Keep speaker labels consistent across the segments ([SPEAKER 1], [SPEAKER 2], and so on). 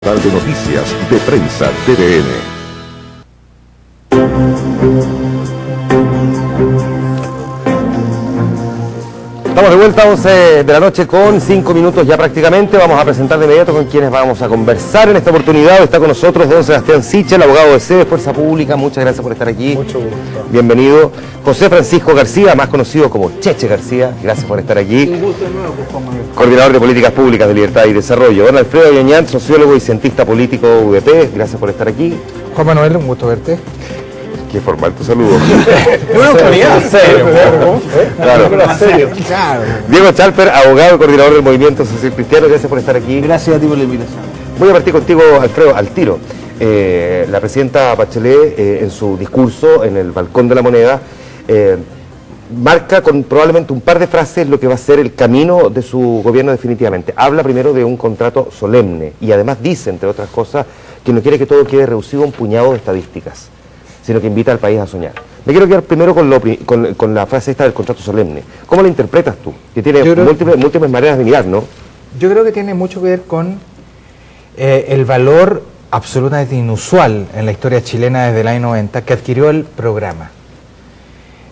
[SPEAKER 1] Portal de noticias de Prensa TVN.
[SPEAKER 2] Estamos de vuelta a 11 de la noche con 5 minutos ya prácticamente. Vamos a presentar de inmediato con quienes vamos a conversar en esta oportunidad. Está con nosotros don Sebastián Sichel, abogado de sede Fuerza Pública. Muchas gracias por estar aquí.
[SPEAKER 3] Mucho gusto.
[SPEAKER 2] Bienvenido. José Francisco García, más conocido como Cheche García. Gracias por estar aquí.
[SPEAKER 3] Un gusto de nuevo, Juan Manuel.
[SPEAKER 2] Coordinador de Políticas Públicas de Libertad y Desarrollo. Don Alfredo Ayoñán, sociólogo y cientista político UDP. Gracias por estar aquí.
[SPEAKER 3] Juan Manuel, un gusto verte.
[SPEAKER 2] Qué formal tu saludo.
[SPEAKER 3] Bueno,
[SPEAKER 2] Claro. Diego Chalper, abogado y coordinador del Movimiento Social Cristiano. Gracias por estar aquí.
[SPEAKER 4] Gracias a ti por la invitación.
[SPEAKER 2] Voy a partir contigo, Alfredo, al tiro. La presidenta Bachelet, en su discurso en el Balcón de la Moneda, marca con probablemente un par de frases lo que va a ser el camino de su gobierno definitivamente. Habla primero de un contrato solemne y además dice, entre otras cosas, que no quiere que todo quede reducido a un puñado de estadísticas, sino que invita al país a soñar. Me quiero quedar primero con la frase esta del contrato solemne. ¿Cómo la interpretas tú? Que tiene múltiples maneras de mirar, ¿no?
[SPEAKER 3] Yo creo que tiene mucho que ver con el valor absolutamente inusual en la historia chilena desde el año 90 que adquirió el programa.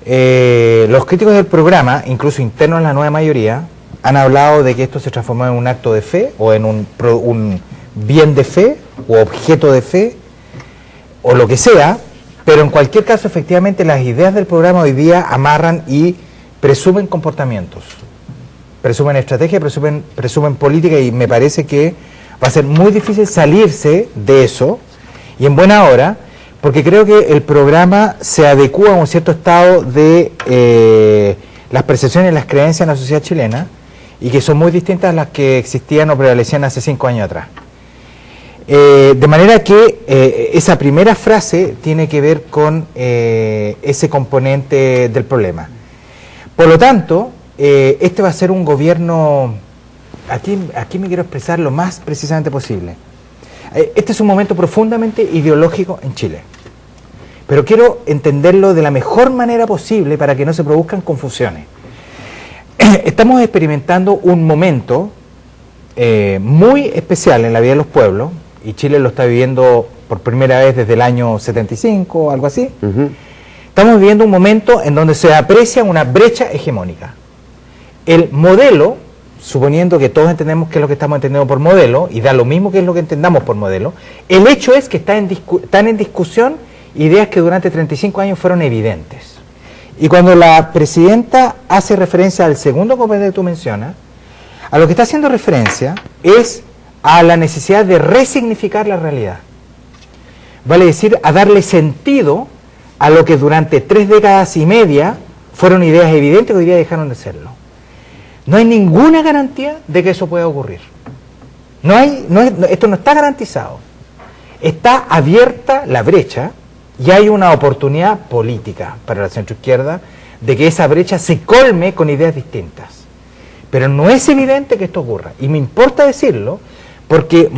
[SPEAKER 3] Los críticos del programa, incluso internos en la nueva mayoría, han hablado de que esto se transformó en un acto de fe o en un bien de fe o objeto de fe o lo que sea, pero en cualquier caso efectivamente las ideas del programa hoy día amarran y presumen comportamientos, presumen estrategia, presumen política, y me parece que va a ser muy difícil salirse de eso, y en buena hora, porque creo que el programa se adecúa a un cierto estado de las percepciones y las creencias en la sociedad chilena, y que son muy distintas a las que existían o prevalecían hace 5 años atrás. De manera que esa primera frase tiene que ver con ese componente del problema. Por lo tanto, este va a ser un gobierno, aquí me quiero expresar lo más precisamente posible. Este es un momento profundamente ideológico en Chile, pero quiero entenderlo de la mejor manera posible para que no se produzcan confusiones. Estamos experimentando un momento muy especial en la vida de los pueblos, y Chile lo está viviendo por primera vez desde el año 75 o algo así. Estamos viviendo un momento en donde se aprecia una brecha hegemónica. El modelo, suponiendo que todos entendemos qué es lo que estamos entendiendo por modelo, y da lo mismo que es lo que entendamos por modelo, el hecho es que están en discusión ideas que durante 35 años fueron evidentes. Y cuando la presidenta hace referencia al segundo componente que tú mencionas, a lo que está haciendo referencia es a la necesidad de resignificar la realidad. Vale decir, a darle sentido a lo que durante 3 décadas y media fueron ideas evidentes que hoy día dejaron de serlo. No hay ninguna garantía de que eso pueda ocurrir. Esto no está garantizado. Está abierta la brecha y hay una oportunidad política para la centroizquierda de que esa brecha se colme con ideas distintas. Pero no es evidente que esto ocurra. Y me importa decirlo porque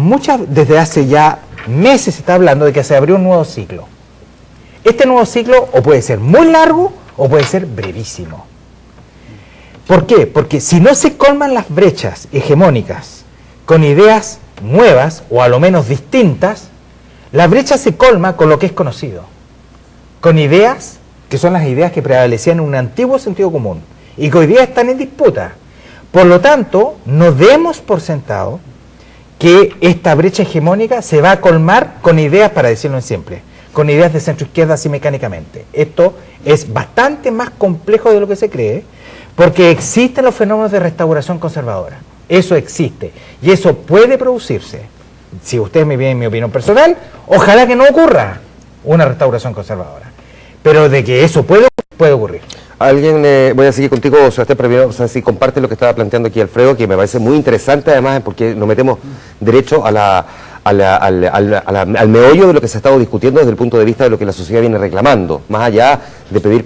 [SPEAKER 3] desde hace ya meses se está hablando de que se abrió un nuevo ciclo. Este nuevo ciclo o puede ser muy largo o puede ser brevísimo. ¿Por qué? Porque si no se colman las brechas hegemónicas con ideas nuevas o a lo menos distintas, la brecha se colma con lo que es conocido, con ideas que son las ideas que prevalecían en un antiguo sentido común y que hoy día están en disputa. Por lo tanto, no demos por sentado que esta brecha hegemónica se va a colmar con ideas, para decirlo en simple, con ideas de centroizquierda así mecánicamente. Esto es bastante más complejo de lo que se cree, porque existen los fenómenos de restauración conservadora. Eso existe, y eso puede producirse. Si ustedes me piden mi opinión personal, ojalá que no ocurra una restauración conservadora. Pero de que eso puede ocurrir.
[SPEAKER 2] Voy a seguir contigo, Sebastián, primero, o sea, si comparte lo que estaba planteando aquí Alfredo, que me parece muy interesante además, porque nos metemos derecho al meollo de lo que se ha estado discutiendo desde el punto de vista de lo que la sociedad viene reclamando, más allá de pedir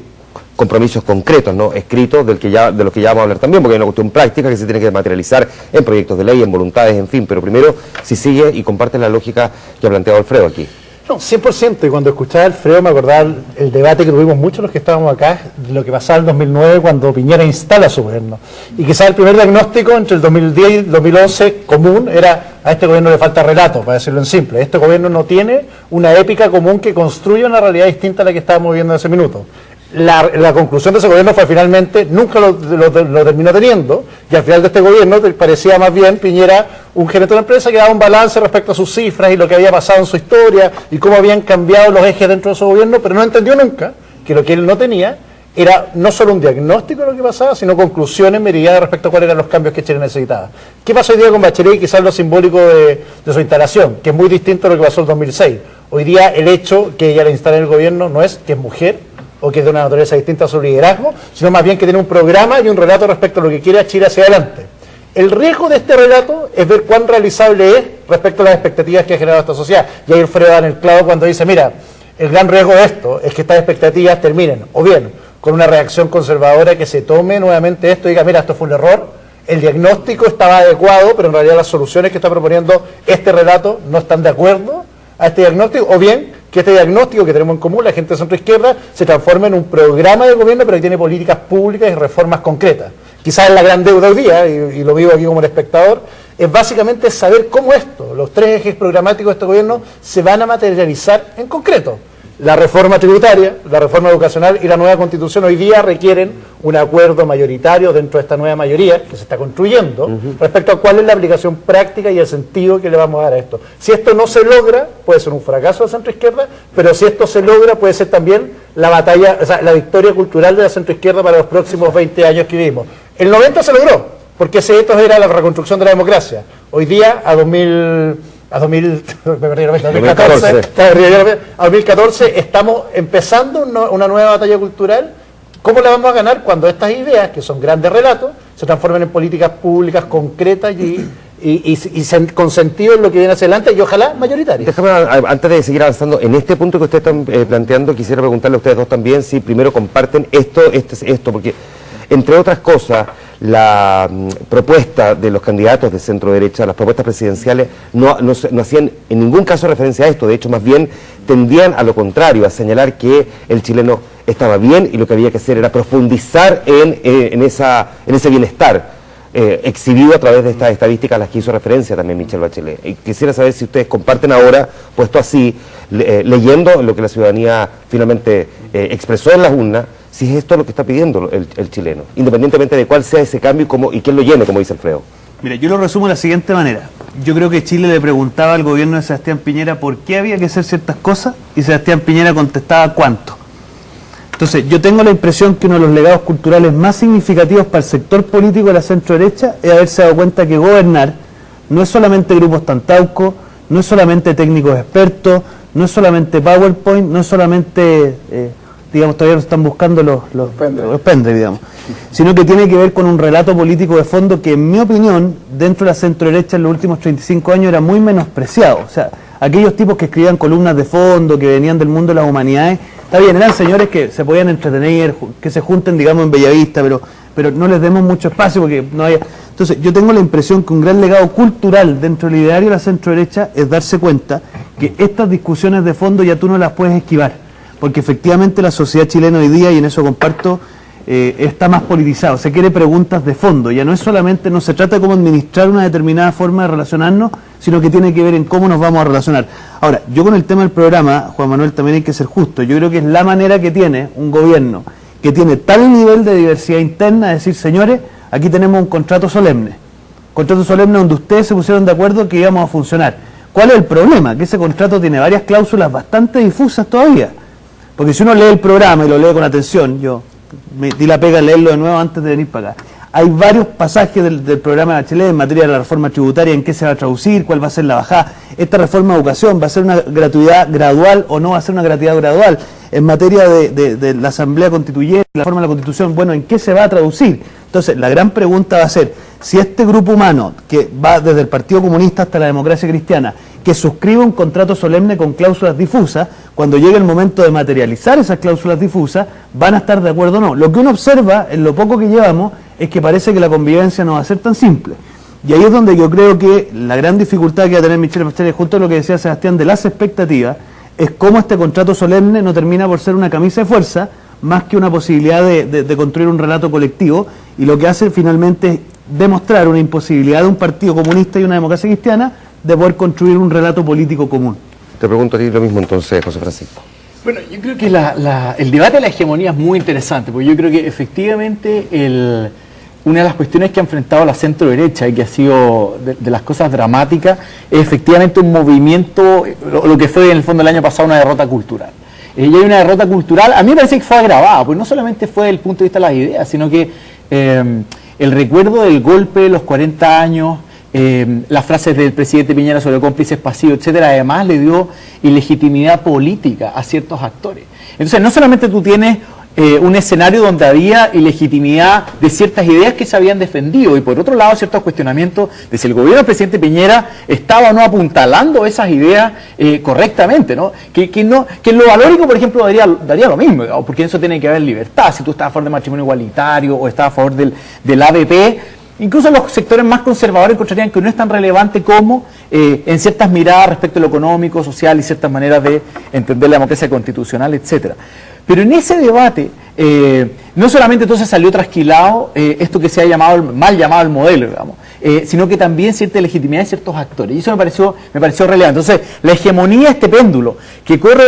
[SPEAKER 2] compromisos concretos, ¿no?, escritos, de los que ya vamos a hablar también, porque hay una cuestión práctica que se tiene que materializar en proyectos de ley, en voluntades, en fin, pero primero, si sigue y comparte la lógica que ha planteado Alfredo aquí.
[SPEAKER 4] No, 100%, y cuando escuchaba a Alfredo me acordaba el debate que tuvimos muchos los que estábamos acá, de lo que pasaba en 2009 cuando Piñera instala su gobierno. Y quizás el primer diagnóstico entre el 2010 y el 2011 común era: a este gobierno le falta relato, para decirlo en simple. Este gobierno no tiene una épica común que construya una realidad distinta a la que estábamos viviendo en ese minuto. La conclusión de ese gobierno fue finalmente, nunca lo terminó teniendo, y al final de este gobierno parecía más bien Piñera un gerente de una empresa que daba un balance respecto a sus cifras y lo que había pasado en su historia y cómo habían cambiado los ejes dentro de su gobierno, pero no entendió nunca que lo que él no tenía era no solo un diagnóstico de lo que pasaba, sino conclusiones meridianas respecto a cuáles eran los cambios que Chile necesitaba. ¿Qué pasó hoy día con Bachelet y quizás lo simbólico de su instalación? Que es muy distinto a lo que pasó en 2006. Hoy día el hecho que ella la instale en el gobierno no es que es mujer, o que es de una naturaleza distinta a su liderazgo, sino más bien que tiene un programa y un relato respecto a lo que quiere Chile hacia adelante. El riesgo de este relato es ver cuán realizable es respecto a las expectativas que ha generado esta sociedad. Y ahí Alfredo da en el clavo cuando dice: mira, el gran riesgo de esto es que estas expectativas terminen, o bien, con una reacción conservadora que se tome nuevamente esto y diga: mira, esto fue un error, el diagnóstico estaba adecuado, pero en realidad las soluciones que está proponiendo este relato no están de acuerdo a este diagnóstico, o bien que este diagnóstico que tenemos en común, la gente de centro izquierda, se transforme en un programa de gobierno, pero que tiene políticas públicas y reformas concretas. Quizás la gran deuda hoy día, y lo vivo aquí como un espectador, es básicamente saber cómo los tres ejes programáticos de este gobierno se van a materializar en concreto. La reforma tributaria, la reforma educacional y la nueva constitución hoy día requieren un acuerdo mayoritario dentro de esta nueva mayoría que se está construyendo respecto a cuál es la aplicación práctica y el sentido que le vamos a dar a esto. Si esto no se logra, puede ser un fracaso de centro izquierda, pero si esto se logra, puede ser también la batalla, o sea, la victoria cultural de la centro izquierda para los próximos 20 años que vivimos. El 90 se logró, porque ese hito era la reconstrucción de la democracia. Hoy día, a 2014 estamos empezando una nueva batalla cultural. ¿Cómo la vamos a ganar? Cuando estas ideas, que son grandes relatos, se transformen en políticas públicas concretas y con sentido en lo que viene hacia adelante y ojalá mayoritarias.
[SPEAKER 2] Déjame, antes de seguir avanzando, en este punto que ustedes están planteando, quisiera preguntarle a ustedes dos también si primero comparten esto, porque entre otras cosas, la propuesta de los candidatos de centro derecha, las propuestas presidenciales, no hacían en ningún caso referencia a esto. De hecho, más bien tendían a lo contrario, a señalar que el chileno estaba bien y lo que había que hacer era profundizar en ese bienestar exhibido a través de estas estadísticas a las que hizo referencia también Michelle Bachelet. Y quisiera saber si ustedes comparten ahora, puesto así, leyendo lo que la ciudadanía finalmente expresó en las urnas, si es esto lo que está pidiendo el chileno, independientemente de cuál sea ese cambio y quién lo llene, como dice Alfredo.
[SPEAKER 5] Mira, yo lo resumo de la siguiente manera. Yo creo que Chile le preguntaba al gobierno de Sebastián Piñera por qué había que hacer ciertas cosas y Sebastián Piñera contestaba cuánto. Entonces, yo tengo la impresión que uno de los legados culturales más significativos para el sector político de la centro-derecha es haberse dado cuenta que gobernar no es solamente grupos Tantauco, no es solamente técnicos expertos, no es solamente PowerPoint, no es solamente... digamos, todavía están buscando los pendrive, digamos, sino que tiene que ver con un relato político de fondo que, en mi opinión, dentro de la centro-derecha en los últimos 35 años era muy menospreciado. O sea, aquellos tipos que escribían columnas de fondo, que venían del mundo de las humanidades, está bien, eran señores que se podían entretener, que se junten, digamos, en Bellavista, pero no les demos mucho espacio porque no haya... Entonces, yo tengo la impresión que un gran legado cultural dentro del ideario de la centro-derecha es darse cuenta que estas discusiones de fondo ya tú no las puedes esquivar. Porque efectivamente la sociedad chilena hoy día, y en eso comparto, está más politizado, se quiere preguntas de fondo, ya no es solamente, no se trata de cómo administrar una determinada forma de relacionarnos, sino que tiene que ver en cómo nos vamos a relacionar. Ahora, yo con el tema del programa, Juan Manuel, también hay que ser justo, yo creo que es la manera que tiene un gobierno que tiene tal nivel de diversidad interna, de decir, señores, aquí tenemos un contrato solemne donde ustedes se pusieron de acuerdo que íbamos a funcionar. ¿Cuál es el problema? Que ese contrato tiene varias cláusulas bastante difusas todavía. Porque si uno lee el programa y lo lee con atención, yo me di la pega a leerlo de nuevo antes de venir para acá, hay varios pasajes del programa de Bachelet en materia de la reforma tributaria, en qué se va a traducir, cuál va a ser la bajada, esta reforma de educación, va a ser una gratuidad gradual o no va a ser una gratuidad gradual, en materia de la Asamblea Constituyente, la reforma de la Constitución, bueno, ¿en qué se va a traducir? Entonces, la gran pregunta va a ser, si este grupo humano, que va desde el Partido Comunista hasta la Democracia Cristiana, que suscribe un contrato solemne con cláusulas difusas, cuando llegue el momento de materializar esas cláusulas difusas, van a estar de acuerdo o no. Lo que uno observa, en lo poco que llevamos, es que parece que la convivencia no va a ser tan simple. Y ahí es donde yo creo que la gran dificultad que va a tener Michelle Bachelet, junto a lo que decía Sebastián, de las expectativas, es cómo este contrato solemne no termina por ser una camisa de fuerza, más que una posibilidad de construir un relato colectivo, y lo que hace finalmente es demostrar una imposibilidad de un partido comunista y una democracia cristiana de poder construir un relato político común.
[SPEAKER 2] Te pregunto a ti lo mismo entonces, José Francisco.
[SPEAKER 6] Bueno, yo creo que el debate de la hegemonía es muy interesante, porque yo creo que efectivamente una de las cuestiones que ha enfrentado la centro derecha y que ha sido de las cosas dramáticas es efectivamente un movimiento, lo que fue en el fondo el año pasado una derrota cultural. Y hay una derrota cultural, a mí me parece que fue agravada, pues no solamente fue desde el punto de vista de las ideas, sino que el recuerdo del golpe de los 40 años, las frases del presidente Piñera sobre cómplices pasivos, etcétera, además le dio ilegitimidad política a ciertos actores. Entonces, no solamente tú tienes un escenario donde había ilegitimidad de ciertas ideas que se habían defendido, y por otro lado ciertos cuestionamientos de si el gobierno del presidente Piñera estaba o no apuntalando esas ideas correctamente, ¿no? Que en lo valórico, por ejemplo, daría lo mismo, digamos, porque eso tiene que haber libertad. Si tú estás a favor del matrimonio igualitario o estás a favor del ABP, incluso los sectores más conservadores encontrarían que no es tan relevante como en ciertas miradas respecto a lo económico, social y ciertas maneras de entender la democracia constitucional, etcétera. Pero en ese debate, no solamente entonces salió trasquilado esto que se ha llamado, mal llamado el modelo, digamos, sino que también cierta legitimidad de ciertos actores. Y eso me pareció relevante. Entonces, la hegemonía, este péndulo, que corre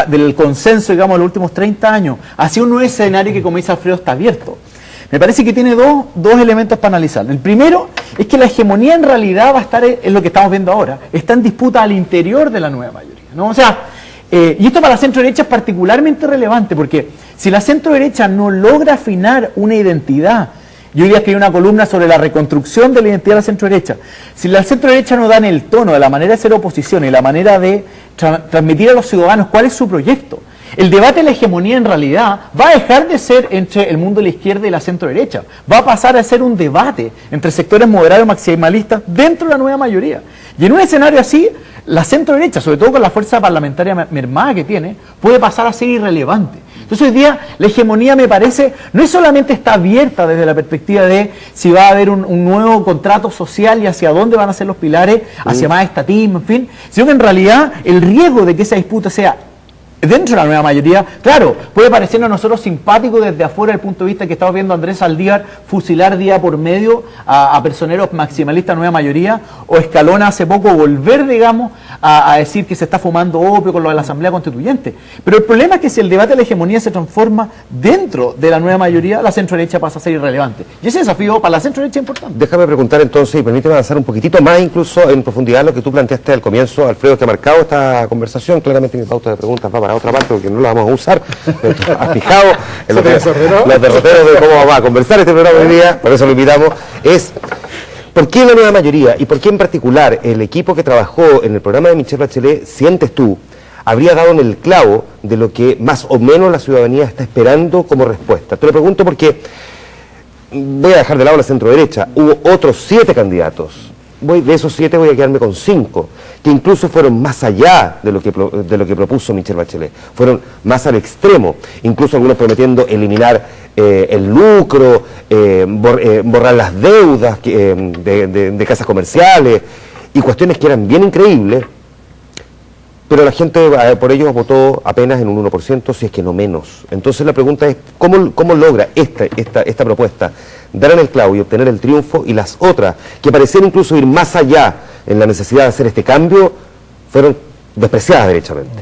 [SPEAKER 6] del consenso, digamos, de los últimos 30 años, hacia un nuevo escenario que, como dice Alfredo, está abierto. Me parece que tiene dos elementos para analizar. El primero es que la hegemonía en realidad va a estar en lo que estamos viendo ahora. Está en disputa al interior de la nueva mayoría, ¿no? O sea, y esto para la centro derecha es particularmente relevante, porque si la centro derecha no logra afinar una identidad, yo hoy día escribí una columna sobre la reconstrucción de la identidad de la centro derecha, si la centro derecha no da en el tono de la manera de ser oposición y la manera de transmitir a los ciudadanos cuál es su proyecto, el debate de la hegemonía en realidad va a dejar de ser entre el mundo de la izquierda y la centro derecha, va a pasar a ser un debate entre sectores moderados y maximalistas dentro de la nueva mayoría. Y en un escenario así, la centro derecha, sobre todo con la fuerza parlamentaria mermada que tiene, puede pasar a ser irrelevante. Entonces hoy día la hegemonía, me parece, no es solamente está abierta desde la perspectiva de si va a haber un nuevo contrato social y hacia dónde van a ser los pilares, hacia más estatismo, en fin, sino que en realidad el riesgo de que esa disputa sea dentro de la nueva mayoría, claro, puede parecernos a nosotros simpático desde afuera, desde el punto de vista que estamos viendo a Andrés Saldívar fusilar día por medio a personeros maximalistas nueva mayoría, o Escalona hace poco volver, digamos, a decir que se está fumando opio con lo de la Asamblea Constituyente. Pero el problema es que si el debate de la hegemonía se transforma dentro de la nueva mayoría, la centro derecha pasa a ser irrelevante. Y ese desafío para la centro derecha es importante.
[SPEAKER 2] Déjame preguntar entonces, y permíteme avanzar un poquito más incluso en profundidad lo que tú planteaste al comienzo, Alfredo, que ha marcado esta conversación. Claramente mi pauta de preguntas va para otra parte porque no la vamos a usar. Has fijado en los derroteros de cómo va a conversar este programa hoy día, por eso lo invitamos, es ¿por qué la nueva mayoría y por qué en particular el equipo que trabajó en el programa de Michelle Bachelet, sientes tú, habría dado en el clavo de lo que más o menos la ciudadanía está esperando como respuesta? Te lo pregunto porque voy a dejar de lado la centro derecha, hubo otros 7 candidatos. De esos 7 voy a quedarme con 5, que incluso fueron más allá de lo que propuso Michelle Bachelet, fueron más al extremo, incluso algunos prometiendo eliminar el lucro, borrar las deudas de casas comerciales y cuestiones que eran bien increíbles, pero la gente por ellos votó apenas en un 1%, si es que no menos. Entonces la pregunta es, ¿cómo logra esta propuesta dar en el clavo y obtener el triunfo, y las otras, que parecían incluso ir más allá en la necesidad de hacer este cambio, fueron despreciadas derechamente?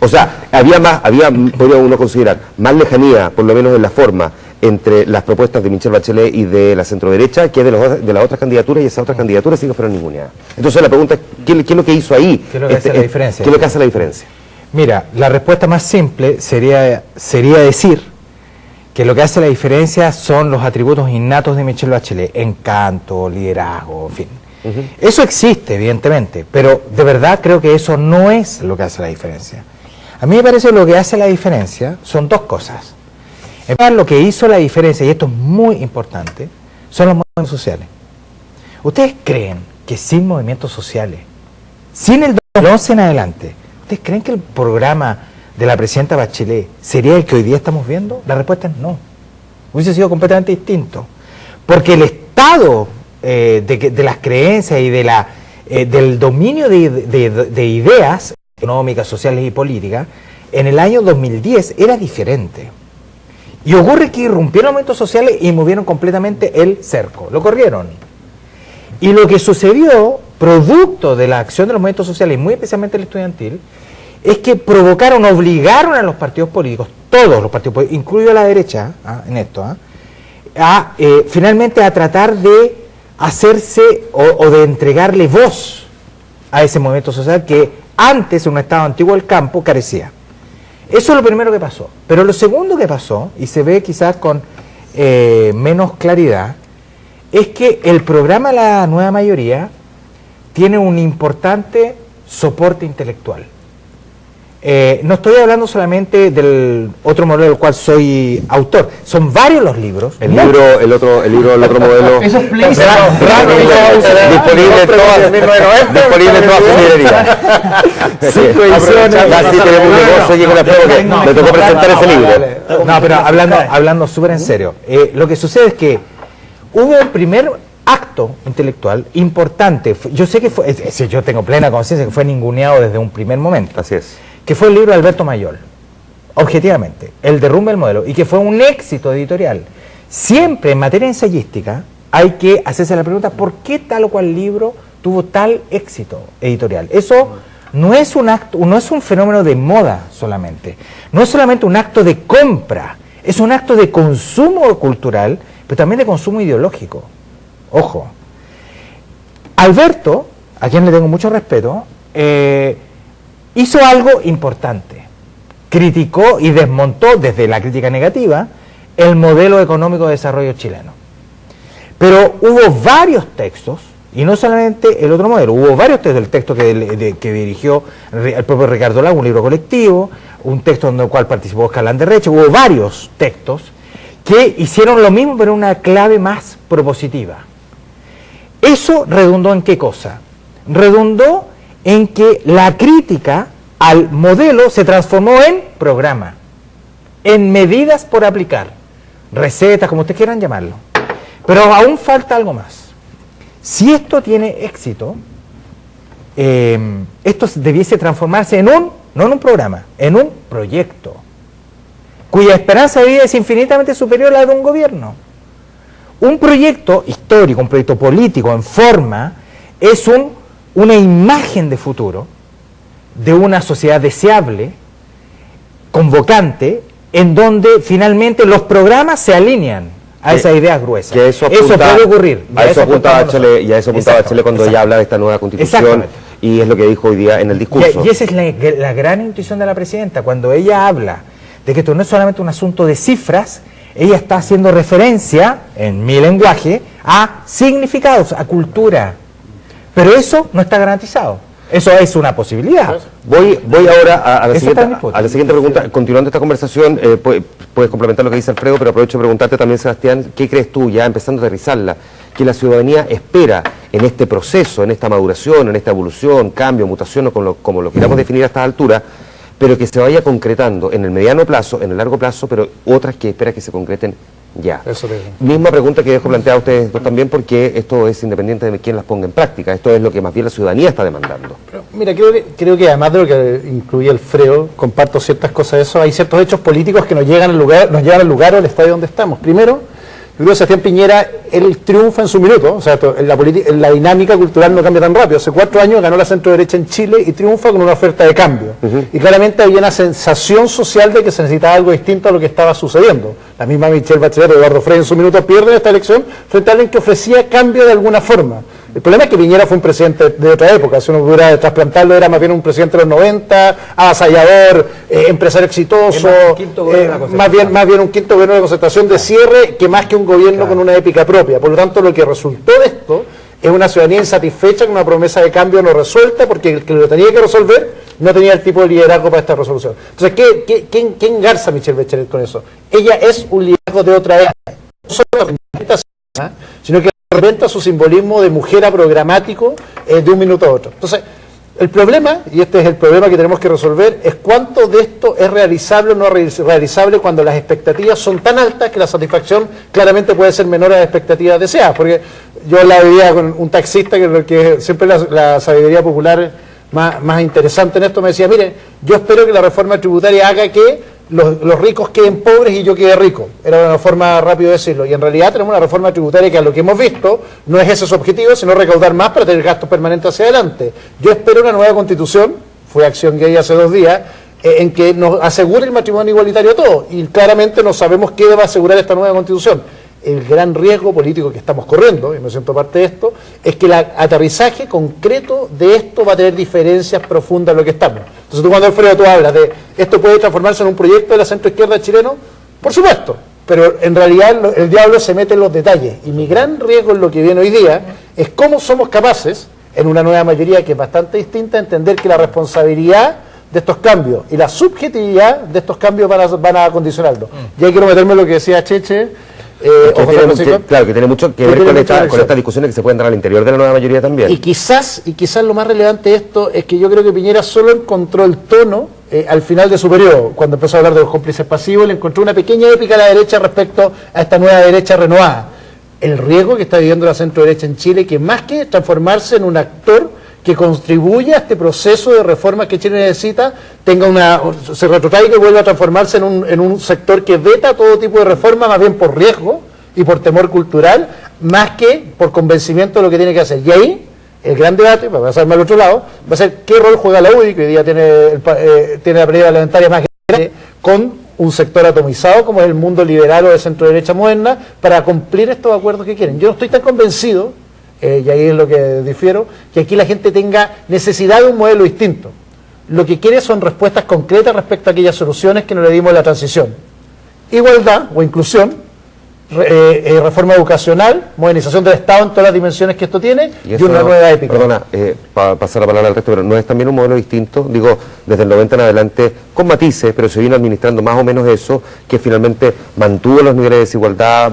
[SPEAKER 2] O sea, podría uno considerar, más lejanía, por lo menos en la forma, entre las propuestas de Michelle Bachelet y de la centroderecha que de las otras candidaturas, y esas otras candidaturas sí no fueron ninguneadas. Entonces la pregunta es, ¿qué es lo que hizo ahí?
[SPEAKER 3] ¿Qué es lo que hace la diferencia?
[SPEAKER 2] ¿Qué es lo que hace la diferencia?
[SPEAKER 3] Mira, la respuesta más simple sería decir que lo que hace la diferencia son los atributos innatos de Michelle Bachelet: encanto, liderazgo, en fin. Eso existe, evidentemente, pero de verdad creo que eso no es lo que hace la diferencia. A mí me parece que lo que hace la diferencia son dos cosas. En primer lugar, lo que hizo la diferencia, y esto es muy importante, son los movimientos sociales. ¿Ustedes creen que sin movimientos sociales, sin el 2011 en adelante, ustedes creen que el programa de la presidenta Bachelet sería el que hoy día estamos viendo? La respuesta es no. Hubiese sido completamente distinto. Porque el estado de las creencias y del dominio de ideas económicas, sociales y políticas, en el año 2010 era diferente. Y ocurre que irrumpieron los movimientos sociales y movieron completamente el cerco, lo corrieron. Y lo que sucedió, producto de la acción de los movimientos sociales, muy especialmente el estudiantil, es que provocaron, obligaron a los partidos políticos, todos los partidos políticos, incluido la derecha, en esto, finalmente a tratar de hacerse o de entregarle voz a ese movimiento social que antes, en un estado antiguo del campo, carecía. Eso es lo primero que pasó. Pero lo segundo que pasó, y se ve quizás con menos claridad, es que el programa La Nueva Mayoría tiene un importante soporte intelectual. No estoy hablando solamente del otro modelo del cual soy autor, son varios los libros.
[SPEAKER 2] El libro del otro modelo.
[SPEAKER 6] Esos plays
[SPEAKER 2] disponible en todas sus librerías.
[SPEAKER 3] Cinco ediciones.
[SPEAKER 2] Así tenemos un negocio, llegó la prueba que me tocó presentar ese libro.
[SPEAKER 3] No, pero hablando súper en serio, lo que sucede es que hubo un primer acto intelectual importante. Yo sé que fue, yo tengo plena conciencia que fue ninguneado desde un primer momento.
[SPEAKER 2] Así es.
[SPEAKER 3] Que fue el libro de Alberto Mayol, objetivamente, El derrumbe del modelo, y que fue un éxito editorial. Siempre en materia ensayística hay que hacerse la pregunta, ¿por qué tal o cual libro tuvo tal éxito editorial? Eso no es un acto, no es un fenómeno de moda solamente, no es solamente un acto de compra, es un acto de consumo cultural, pero también de consumo ideológico. Ojo, Alberto, a quien le tengo mucho respeto, hizo algo importante. Criticó y desmontó desde la crítica negativa el modelo económico de desarrollo chileno. Pero hubo varios textos, y no solamente el otro modelo, hubo varios textos, el texto que dirigió el propio Ricardo Lago, un libro colectivo, un texto en el cual participó Oscar Landerreche, hubo varios textos que hicieron lo mismo pero en una clave más propositiva. ¿Eso redundó en qué cosa? Redundó en que la crítica al modelo se transformó en programa, en medidas por aplicar, recetas, como ustedes quieran llamarlo. Pero aún falta algo más. Si esto tiene éxito, esto debiese transformarse en no en un programa, en un proyecto, cuya esperanza de vida es infinitamente superior a la de un gobierno. Un proyecto histórico, un proyecto político en forma, es una imagen de futuro de una sociedad deseable, convocante, en donde finalmente los programas se alinean a esas ideas gruesas.
[SPEAKER 2] Que eso
[SPEAKER 3] puede ocurrir.
[SPEAKER 2] A eso apuntaba Bachelet cuando ella habla de esta nueva constitución, y es lo que dijo hoy día en el discurso.
[SPEAKER 3] Y esa es la gran intuición de la presidenta, cuando ella habla de que esto no es solamente un asunto de cifras, ella está haciendo referencia, en mi lenguaje, a significados, a cultura. Pero eso no está garantizado. Eso es una posibilidad.
[SPEAKER 2] Voy ahora a la siguiente pregunta. Continuando esta conversación, puedes complementar lo que dice Alfredo, pero aprovecho de preguntarte también, Sebastián, ¿qué crees tú, ya empezando a aterrizarla, que la ciudadanía espera en este proceso, en esta maduración, en esta evolución, cambio, mutación, o como lo queramos definir a esta altura, pero que se vaya concretando en el mediano plazo, en el largo plazo, pero otras que espera que se concreten ya? Misma pregunta que dejo planteada a ustedes dos también, porque esto es independiente de quién las ponga en práctica. Esto es lo que más bien la ciudadanía está demandando.
[SPEAKER 4] Pero, mira, creo que además de lo que incluye Alfredo, comparto ciertas cosas de eso, hay ciertos hechos políticos que nos llevan al lugar o al estadio donde estamos. Primero, yo creo que Sebastián Piñera, él triunfa en su minuto, o sea, la dinámica cultural no cambia tan rápido. Hace 4 años ganó la centro-derecha en Chile y triunfa con una oferta de cambio. Y claramente había una sensación social de que se necesitaba algo distinto a lo que estaba sucediendo. La misma Michelle Bachelet o Eduardo Frei en su minuto pierden esta elección frente a alguien que ofrecía cambio de alguna forma. El problema es que Piñera fue un presidente de otra época. Si uno pudiera trasplantarlo, era más bien un presidente de los 90, avasallador, empresario exitoso, más bien un quinto gobierno de concertación de cierre, que más que un gobierno con una épica propia. Por lo tanto, lo que resultó de esto es una ciudadanía insatisfecha con una promesa de cambio no resuelta, porque el que lo tenía que resolver no tenía el tipo de liderazgo para esta resolución. Entonces, ¿qué engarza Michelle Bachelet con eso? Ella es un liderazgo de otra época, no solo sino que representa su simbolismo de mujer programático de un minuto a otro. Entonces, el problema, y este es el problema que tenemos que resolver, es cuánto de esto es realizable o no realizable cuando las expectativas son tan altas que la satisfacción claramente puede ser menor a las expectativas deseadas. Porque yo la veía con un taxista que siempre la sabiduría popular más interesante en esto, me decía, mire, yo espero que la reforma tributaria haga que los ricos queden pobres y yo quede rico. Era una forma rápida de decirlo. Y en realidad tenemos una reforma tributaria que a lo que hemos visto no es ese su objetivo, sino recaudar más para tener gastos permanentes hacia adelante. Yo espero una nueva constitución, fue acción gay hace 2 días, en que nos asegure el matrimonio igualitario a todos. Y claramente no sabemos qué va a asegurar esta nueva constitución. El gran riesgo político que estamos corriendo, y me siento parte de esto, es que el aterrizaje concreto de esto va a tener diferencias profundas en lo que estamos. Entonces tú cuando, Alfredo, tú hablas de esto puede transformarse en un proyecto de la centroizquierda chileno, por supuesto, pero en realidad el diablo se mete en los detalles. Y mi gran riesgo en lo que viene hoy día es cómo somos capaces, en una nueva mayoría que es bastante distinta, entender que la responsabilidad de estos cambios y la subjetividad de estos cambios van a condicionarlo. Y ahí quiero meterme en lo que decía Cheche.
[SPEAKER 2] Claro, que tiene mucho que ver con estas discusiones que se pueden dar al interior de la nueva mayoría también.
[SPEAKER 4] Y quizás lo más relevante de esto es que yo creo que Piñera solo encontró el tono al final de su periodo, cuando empezó a hablar de los cómplices pasivos, le encontró una pequeña épica a la derecha respecto a esta nueva derecha renovada. El riesgo que está viviendo la centro derecha en Chile, que más que transformarse en un actor que contribuya a este proceso de reformas que Chile necesita, se retrotraiga y vuelva a transformarse en un sector que veta todo tipo de reforma, más bien por riesgo y por temor cultural, más que por convencimiento de lo que tiene que hacer. Y ahí, el gran debate, para pasarme al otro lado, va a ser qué rol juega la UDI, que hoy día tiene la prioridad parlamentaria más grande, con un sector atomizado como es el mundo liberal o de centro derecha moderna, para cumplir estos acuerdos que quieren. Yo no estoy tan convencido, y ahí es lo que difiero, que aquí la gente tenga necesidad de un modelo distinto. Lo que quiere son respuestas concretas respecto a aquellas soluciones que no le dimos en la transición. Igualdad o inclusión, reforma educacional, modernización del Estado en todas las dimensiones que esto tiene y una nueva épica.
[SPEAKER 2] Perdona, para pasar la palabra al resto, pero ¿no es también un modelo distinto? Digo, desde el 90 en adelante, con matices, pero se vino administrando más o menos eso, que finalmente mantuvo los niveles de desigualdad,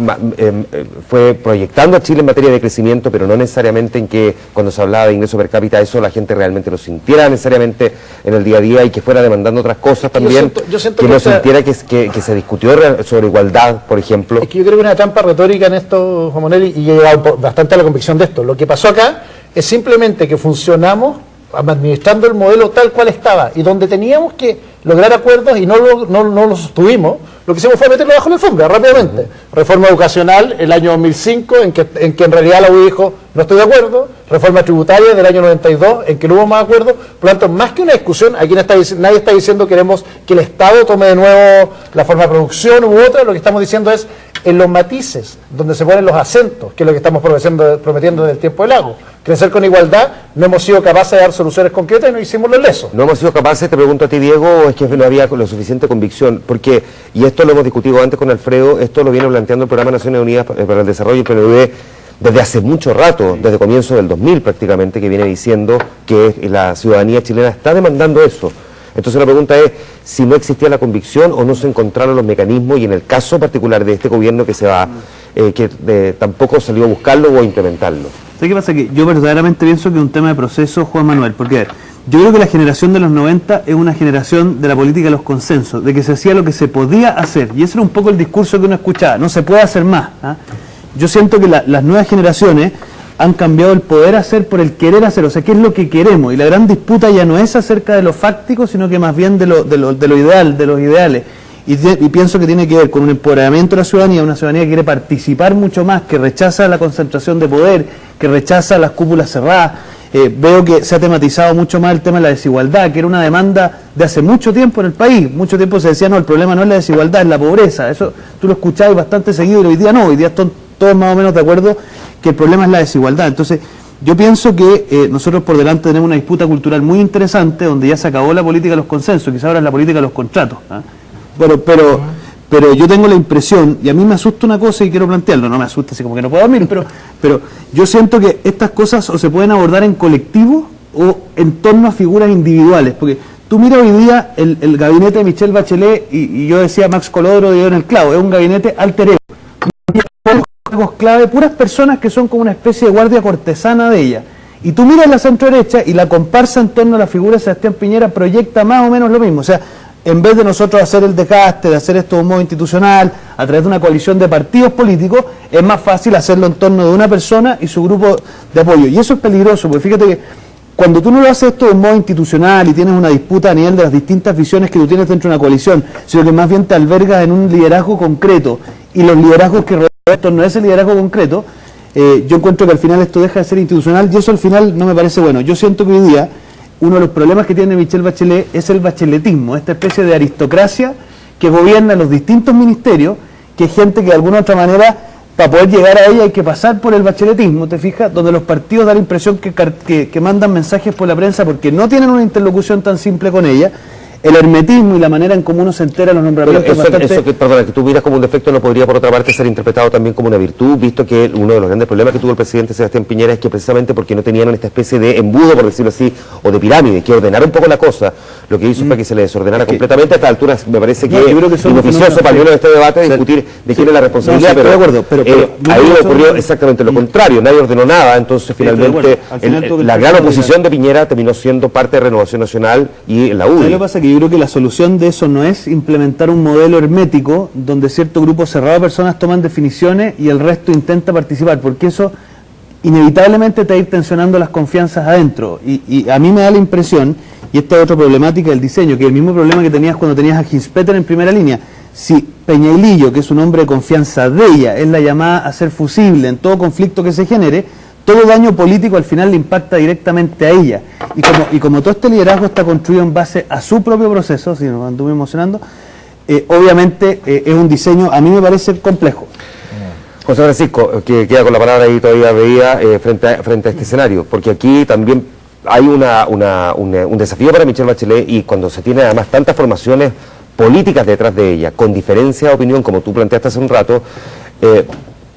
[SPEAKER 2] fue proyectando a Chile en materia de crecimiento, pero no necesariamente en que cuando se hablaba de ingreso per cápita eso la gente realmente lo sintiera necesariamente en el día a día y que fuera demandando otras cosas también,
[SPEAKER 4] yo siento
[SPEAKER 2] que no sintiera que se discutió sobre igualdad, por ejemplo.
[SPEAKER 4] Es que yo creo que una trampa retórica en esto, Juan Manuel, y he llegado bastante a la convicción de esto. Lo que pasó acá es simplemente que funcionamos administrando el modelo tal cual estaba, y donde teníamos que lograr acuerdos y no los sostuvimos, lo que hicimos fue meterlo bajo la alfombra rápidamente. Reforma educacional el año 2005, en que en realidad la UI dijo, no estoy de acuerdo. Reforma tributaria del año 92, en que no hubo más acuerdo. Por lo tanto, más que una discusión, aquí nadie está diciendo queremos que el Estado tome de nuevo la forma de producción u otra. Lo que estamos diciendo es, en los matices, donde se ponen los acentos, que es lo que estamos prometiendo desde el tiempo del lago, crecer con igualdad, no hemos sido capaces de dar soluciones concretas y no hicimos los lesos.
[SPEAKER 2] ¿No hemos sido capaces, te pregunto a ti, Diego, o es que no había lo suficiente convicción? Porque, y esto lo hemos discutido antes con Alfredo, esto lo viene planteando el Programa de Naciones Unidas para el Desarrollo, el PNUD, desde hace mucho rato, desde comienzo del 2000 prácticamente, que viene diciendo que la ciudadanía chilena está demandando eso. Entonces la pregunta es si no existía la convicción o no se encontraron los mecanismos, y en el caso particular de este gobierno que se va, tampoco salió a buscarlo o a implementarlo.
[SPEAKER 5] ¿Sabes qué pasa? Que yo verdaderamente pienso que es un tema de proceso, Juan Manuel, porque yo creo que la generación de los 90 es una generación de la política de los consensos, de que se hacía lo que se podía hacer, y ese era un poco el discurso que uno escuchaba, no se puede hacer más, ¿ah? Yo siento que las nuevas generaciones han cambiado el poder hacer por el querer hacer, o sea, qué es lo que queremos, y la gran disputa ya no es acerca de lo fáctico, sino que más bien de lo ideal, de los ideales, y pienso que tiene que ver con un empoderamiento de la ciudadanía, una ciudadanía que quiere participar mucho más, que rechaza la concentración de poder, que rechaza las cúpulas cerradas. Veo que se ha tematizado mucho más el tema de la desigualdad, que era una demanda de hace mucho tiempo en el país. Mucho tiempo se decía, no, el problema no es la desigualdad, es la pobreza. Eso tú lo escuchabas bastante seguido, y hoy día no, hoy día están todos más o menos de acuerdo que el problema es la desigualdad. Entonces, yo pienso que nosotros por delante tenemos una disputa cultural muy interesante, donde ya se acabó la política de los consensos, quizás ahora es la política de los contratos, ¿eh? Pero yo tengo la impresión, y a mí me asusta una cosa y quiero plantearlo, no me asusta así como que no puedo dormir, pero yo siento que estas cosas o se pueden abordar en colectivo o en torno a figuras individuales, porque tú miras hoy día el gabinete de Michelle Bachelet, y yo decía Max Colodro dio en el clavo, es un gabinete alter ego, cargos clave, puras personas que son como una especie de guardia cortesana de ella. Y tú miras la centro derecha y la comparsa en torno a la figura de Sebastián Piñera proyecta más o menos lo mismo, o sea, en vez de nosotros hacer el desgaste, de hacer esto de un modo institucional, a través de una coalición de partidos políticos, es más fácil hacerlo en torno de una persona y su grupo de apoyo. Y eso es peligroso, porque fíjate que cuando tú no lo haces esto de un modo institucional y tienes una disputa a nivel de las distintas visiones que tú tienes dentro de una coalición, sino que más bien te albergas en un liderazgo concreto, y los liderazgos que rodean esto no es el liderazgo concreto, yo encuentro que al final esto deja de ser institucional, y eso al final no me parece bueno. Yo siento que hoy día uno de los problemas que tiene Michelle Bachelet es el bacheletismo, esta especie de aristocracia que gobierna los distintos ministerios, que es gente que de alguna u otra manera, para poder llegar a ella hay que pasar por el bacheletismo, ¿te fijas? Donde los partidos dan la impresión que mandan mensajes por la prensa porque no tienen una interlocución tan simple con ella. El hermetismo y la manera en cómo uno se entera de los nombramientos...
[SPEAKER 2] Eso que tú miras como un defecto no podría por otra parte ser interpretado también como una virtud, visto que uno de los grandes problemas que tuvo el presidente Sebastián Piñera es que precisamente porque no tenían esta especie de embudo, por decirlo así, o de pirámide, que ordenara un poco la cosa, lo que hizo fue que se le desordenara completamente. A esta altura me parece que es inoficioso para el este debate discutir de quién es la responsabilidad,
[SPEAKER 5] pero
[SPEAKER 2] ahí ocurrió exactamente lo contrario, nadie ordenó nada, entonces finalmente la gran oposición de Piñera terminó siendo parte de Renovación Nacional y la UDI.
[SPEAKER 5] Lo que pasa es que yo creo que la solución de eso no es implementar un modelo hermético donde cierto grupo cerrado de personas toman definiciones y el resto intenta participar, porque eso inevitablemente te va a ir tensionando las confianzas adentro. Y a mí me da la impresión, y esta es otra problemática del diseño, que es el mismo problema que tenías cuando tenías a Hinspeter en primera línea. Si Peñailillo, que es un hombre de confianza de ella, es la llamada a ser fusible en todo conflicto que se genere, todo daño político al final le impacta directamente a ella. Y como todo este liderazgo está construido en base a su propio proceso, si nos anduve emocionando, obviamente es un diseño, a mí me parece complejo.
[SPEAKER 2] José Francisco, que queda con la palabra ahí todavía veía frente a este escenario, porque aquí también hay un desafío para Michelle Bachelet, y cuando se tiene además tantas formaciones políticas detrás de ella, con diferencia de opinión, como tú planteaste hace un rato,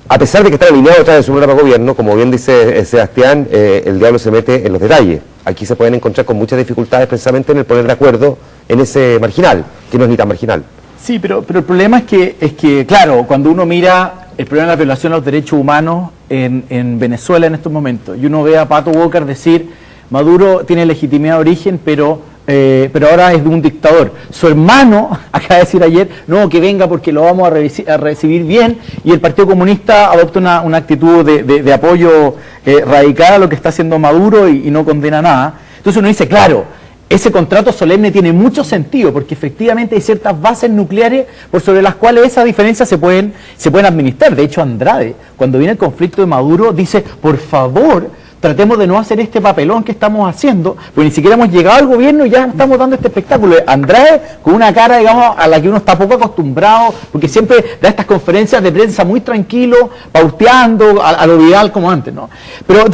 [SPEAKER 2] a pesar de que está alineado detrás de su programa de gobierno, como bien dice Sebastián, el diablo se mete en los detalles. Aquí se pueden encontrar con muchas dificultades precisamente en el poner de acuerdo en ese marginal, que no es ni tan marginal.
[SPEAKER 6] Sí, pero el problema es que, claro, cuando uno mira el problema de la violación a los derechos humanos en Venezuela en estos momentos, y uno ve a Pato Walker decir, Maduro tiene legitimidad de origen, pero ahora es de un dictador. Su hermano acaba de decir ayer, no, que venga porque lo vamos a recibir bien, y el Partido Comunista adopta una actitud de apoyo radical a lo que está haciendo Maduro y no condena nada. Entonces uno dice, claro, ese contrato solemne tiene mucho sentido, porque efectivamente hay ciertas bases nucleares por sobre las cuales esas diferencias se pueden administrar. De hecho, Andrade, cuando viene el conflicto de Maduro, dice, por favor, tratemos de no hacer este papelón que estamos haciendo, porque ni siquiera hemos llegado al gobierno y ya estamos dando este espectáculo. Andrade con una cara, digamos, a la que uno está poco acostumbrado, porque siempre da estas conferencias de prensa muy tranquilo, pauteando a lo Vidal como antes, ¿no? Pero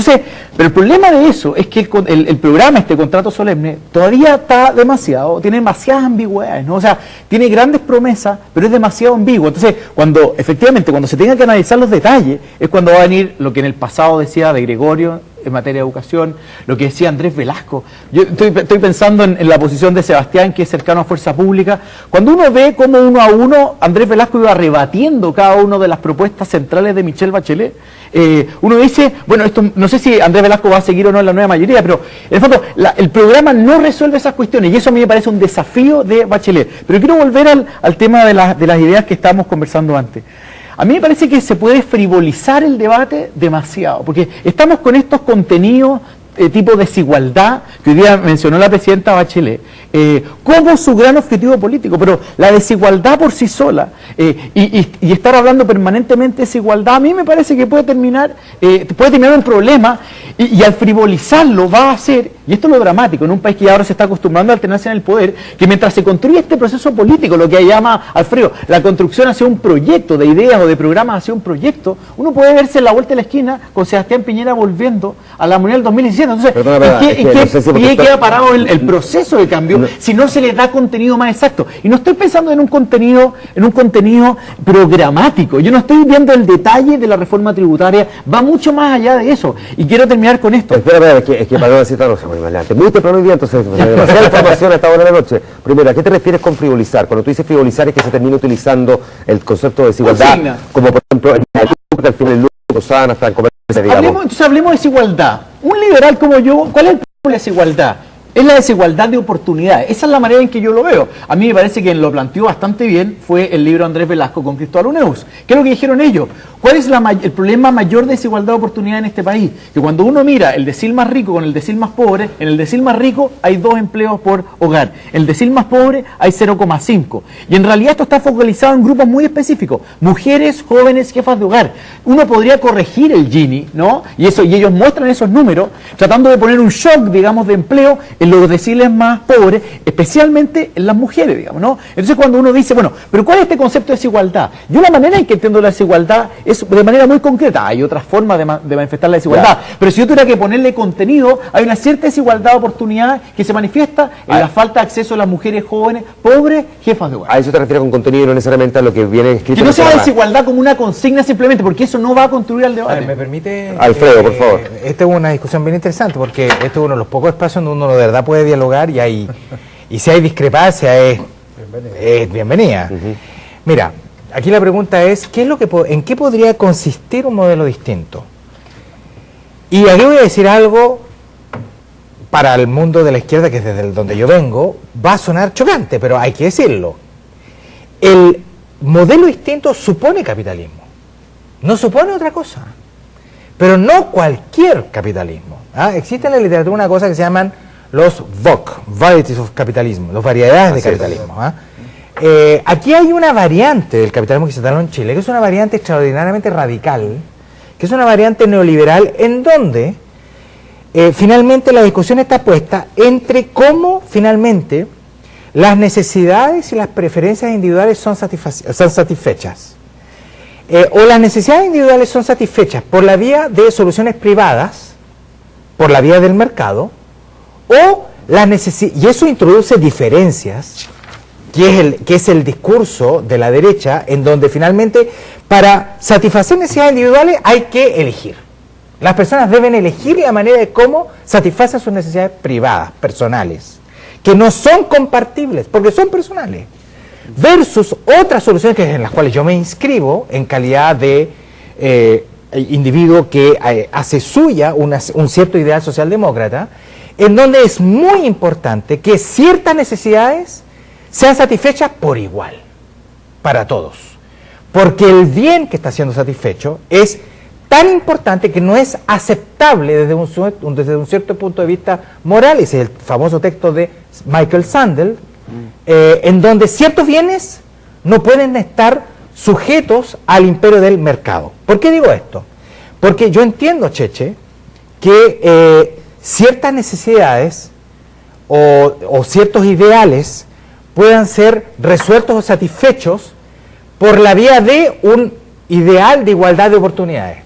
[SPEAKER 6] el problema de eso es que el programa, este contrato solemne, todavía tiene demasiadas ambigüedades, ¿no? O sea, tiene grandes promesas, pero es demasiado ambiguo. Entonces, cuando se tenga que analizar los detalles, es cuando va a venir lo que en el pasado decía de Gregorio en materia de educación, lo que decía Andrés Velasco. Yo estoy pensando en la posición de Sebastián, que es cercano a Fuerza Pública. Cuando uno ve cómo uno a uno Andrés Velasco iba rebatiendo cada una de las propuestas centrales de Michelle Bachelet, uno dice, bueno, esto no sé si Andrés Velasco va a seguir o no en la nueva mayoría, pero en el fondo el programa no resuelve esas cuestiones, y eso a mí me parece un desafío de Bachelet. Pero quiero volver al tema de las ideas que estábamos conversando antes. A mí me parece que se puede frivolizar el debate demasiado, porque estamos con estos contenidos tipo desigualdad, que hoy día mencionó la presidenta Bachelet, como su gran objetivo político, pero la desigualdad por sí sola, y estar hablando permanentemente de desigualdad, a mí me parece que puede terminar un problema, y al frivolizarlo va a hacer, y esto es lo dramático, en un país que ahora se está acostumbrando a alternarse en el poder, que mientras se construye este proceso político, lo que llama Alfredo, la construcción hacia un proyecto de ideas o de programas hacia un proyecto, uno puede verse en la vuelta de la esquina con Sebastián Piñera volviendo a la moneda del 2017. Entonces, ¿en qué queda parado el proceso de cambio si no se le da contenido más exacto? Y no estoy pensando en un contenido programático, yo no estoy viendo el detalle de la reforma tributaria, va mucho más allá de eso. Y quiero terminar con esto.
[SPEAKER 2] Espera, es que para no decir no, muy adelante. Muy temprano hoy día, entonces, demasiada información a esta hora de la noche. Primero, ¿a qué te refieres con frivolizar? Cuando tú dices frivolizar es que se termina utilizando el concepto de desigualdad, como por ejemplo el lucro, al final el lucro, sana, hasta en comercio, digamos.
[SPEAKER 6] Entonces hablemos de desigualdad. Un liberal como yo, ¿cuál es el problema de desigualdad? Es la desigualdad de oportunidades. Esa es la manera en que yo lo veo. A mí me parece que lo planteó bastante bien fue el libro de Andrés Velasco con Cristóbal Uneus. ¿Qué es lo que dijeron ellos? ¿Cuál es el problema mayor de desigualdad de oportunidad en este país? Que cuando uno mira el decil más rico con el decil más pobre, en el decil más rico hay 2 empleos por hogar. En el decil más pobre hay 0,5. Y en realidad esto está focalizado en grupos muy específicos. Mujeres, jóvenes, jefas de hogar. Uno podría corregir el Gini, ¿no? Y ellos muestran esos números, tratando de poner un shock, digamos, de empleo en los deciles más pobres, especialmente en las mujeres, digamos, ¿no? Entonces cuando uno dice, bueno, pero ¿cuál es este concepto de desigualdad? Yo la manera en que entiendo la desigualdad es de manera muy concreta. Hay otras formas de manifestar la desigualdad, pero si yo tuviera que ponerle contenido, hay una cierta desigualdad de oportunidad que se manifiesta en la falta de acceso a las mujeres jóvenes, pobres, jefas de hogar.
[SPEAKER 2] A eso te refieres con contenido y no necesariamente a lo que viene escrito.
[SPEAKER 6] Que no sea desigualdad como una consigna simplemente, porque eso no va a contribuir al debate.
[SPEAKER 3] ¿Me permite?
[SPEAKER 2] Alfredo, por favor.
[SPEAKER 3] Esta es una discusión bien interesante, porque este es uno de los pocos espacios donde uno de verdad puede dialogar y si hay discrepancia es bienvenida. Mira, aquí la pregunta es, ¿en qué podría consistir un modelo distinto? Y aquí voy a decir algo para el mundo de la izquierda, que es desde donde yo vengo, va a sonar chocante, pero hay que decirlo. El modelo distinto supone capitalismo, no supone otra cosa, pero no cualquier capitalismo. Existe en la literatura una cosa que se llaman los VOC, Varieties of Capitalism, las variedades de capitalismo. Aquí hay una variante del capitalismo que se instaló en Chile, que es una variante extraordinariamente radical, que es una variante neoliberal en donde finalmente la discusión está puesta entre cómo finalmente las necesidades y las preferencias individuales son satisfechas. O las necesidades individuales son satisfechas por la vía de soluciones privadas, por la vía del mercado, o y eso introduce diferencias, que es el discurso de la derecha, en donde finalmente para satisfacer necesidades individuales hay que elegir. Las personas deben elegir la manera de cómo satisfacen sus necesidades privadas, personales, que no son compartibles, porque son personales, versus otras soluciones en las cuales yo me inscribo en calidad de individuo que hace suya un cierto ideal socialdemócrata, en donde es muy importante que ciertas necesidades sean satisfechas por igual, para todos, porque el bien que está siendo satisfecho es tan importante que no es aceptable desde un cierto punto de vista moral. Ese es el famoso texto de Michael Sandel, en donde ciertos bienes no pueden estar sujetos al imperio del mercado. ¿Por qué digo esto? Porque yo entiendo, Cheche, que ciertas necesidades o ciertos ideales puedan ser resueltos o satisfechos por la vía de un ideal de igualdad de oportunidades.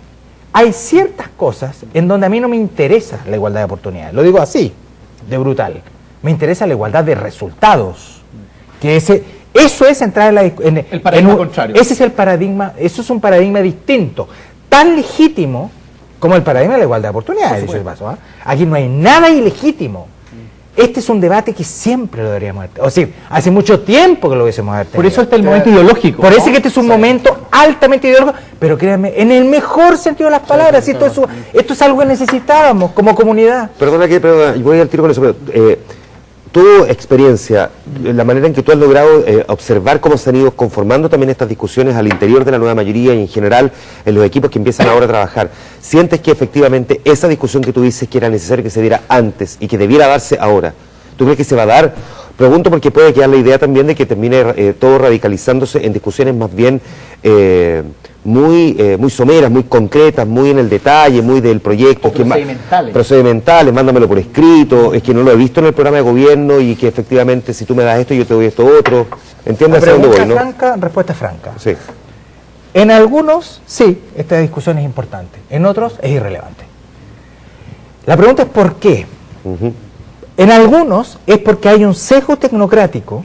[SPEAKER 3] Hay ciertas cosas en donde a mí no me interesa la igualdad de oportunidades, lo digo así, de brutal. Me interesa la igualdad de resultados, que eso es entrar en
[SPEAKER 6] el paradigma contrario.
[SPEAKER 3] Ese es el paradigma, eso es un paradigma distinto, tan legítimo como el paradigma de la igualdad de oportunidades, dicho de paso, ¿eh? Aquí no hay nada ilegítimo. Este es un debate que siempre lo deberíamos haber, o sea, hace mucho tiempo que lo hubiésemos haber tenido.
[SPEAKER 6] Por eso está el momento ideológico.
[SPEAKER 3] Por eso es que este es un momento altamente ideológico, pero créanme, en el mejor sentido de las palabras, esto es algo que necesitábamos como comunidad.
[SPEAKER 2] Perdona, y voy al tiro con eso, pero tu experiencia, la manera en que tú has logrado observar cómo se han ido conformando también estas discusiones al interior de la nueva mayoría y en general en los equipos que empiezan ahora a trabajar, ¿sientes que efectivamente esa discusión que tú dices que era necesario que se diera antes y que debiera darse ahora, tú crees que se va a dar? Pregunto porque puede quedar la idea también de que termine todo radicalizándose en discusiones más bien muy someras, muy concretas, muy en el detalle, muy del proyecto. Procedimentales, mándamelo por escrito, es que no lo he visto en el programa de gobierno y que efectivamente si tú me das esto yo te doy esto otro. ¿Entiendes a dónde voy, no?
[SPEAKER 3] Franca, respuesta franca.
[SPEAKER 2] Sí.
[SPEAKER 3] En algunos, sí, esta discusión es importante, en otros es irrelevante. La pregunta es ¿por qué? En algunos es porque hay un sesgo tecnocrático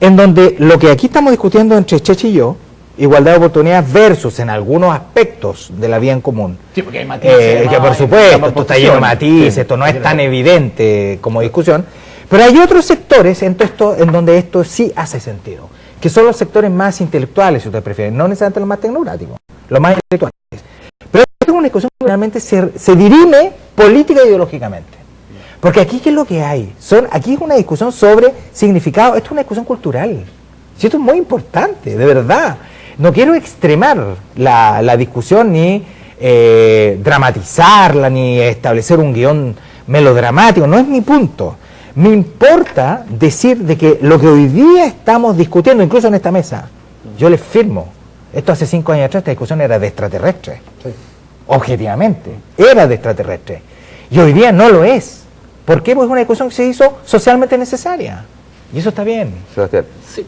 [SPEAKER 3] en donde lo que aquí estamos discutiendo entre Cheche y yo, igualdad de oportunidades versus en algunos aspectos de la vida en común.
[SPEAKER 6] Sí, porque hay matices.
[SPEAKER 3] Que por supuesto, esto está lleno de matices, esto no es tan evidente como discusión, pero hay otros sectores en donde esto sí hace sentido, que son los sectores más intelectuales, si ustedes prefieren, no necesariamente los más tecnocráticos, los más intelectuales. Pero esta es una discusión que realmente se dirime política e ideológicamente. Porque aquí, ¿qué es lo que hay? Aquí es una discusión sobre significado, esto es una discusión cultural. Sí, esto es muy importante, de verdad. No quiero extremar la discusión, ni dramatizarla, ni establecer un guión melodramático, no es mi punto. Me importa decir de que lo que hoy día estamos discutiendo, incluso en esta mesa, yo les firmo, esto hace 5 años atrás, esta discusión era de extraterrestres. Sí. Objetivamente, era de extraterrestres. Y hoy día no lo es. ¿Por qué? Pues es una discusión que se hizo socialmente necesaria. Y eso está bien.
[SPEAKER 2] Sebastián.
[SPEAKER 4] Sí.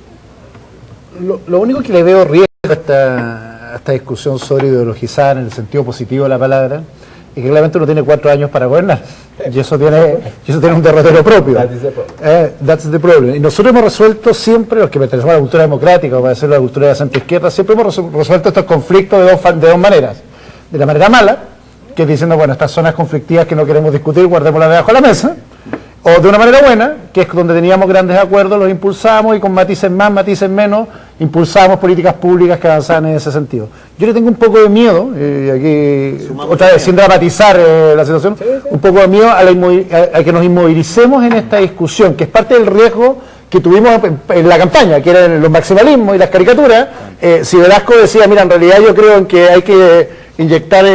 [SPEAKER 4] Lo único que le veo riesgo a esta discusión sobre ideologizar en el sentido positivo de la palabra es que claramente uno tiene 4 años para gobernar. Y eso tiene un derrotero propio. That's the problem. Y nosotros hemos resuelto siempre, los que pertenecemos a la cultura democrática, o para decirlo a la cultura de la centro-izquierda, siempre hemos resuelto estos conflictos de dos maneras. De la manera mala, que es diciendo, bueno, estas zonas conflictivas que no queremos discutir, guardémoslas debajo de la mesa. O de una manera buena, que es donde teníamos grandes acuerdos, los impulsamos y con matices más, matices menos, impulsamos políticas públicas que avanzaban en ese sentido. Yo le tengo un poco de miedo, y aquí, otra vez, sin dramatizar la situación, un poco de miedo a que nos inmovilicemos en esta discusión, que es parte del riesgo que tuvimos en la campaña, que eran los maximalismos y las caricaturas. Si Velasco decía, mira, en realidad yo creo en que hay que inyectar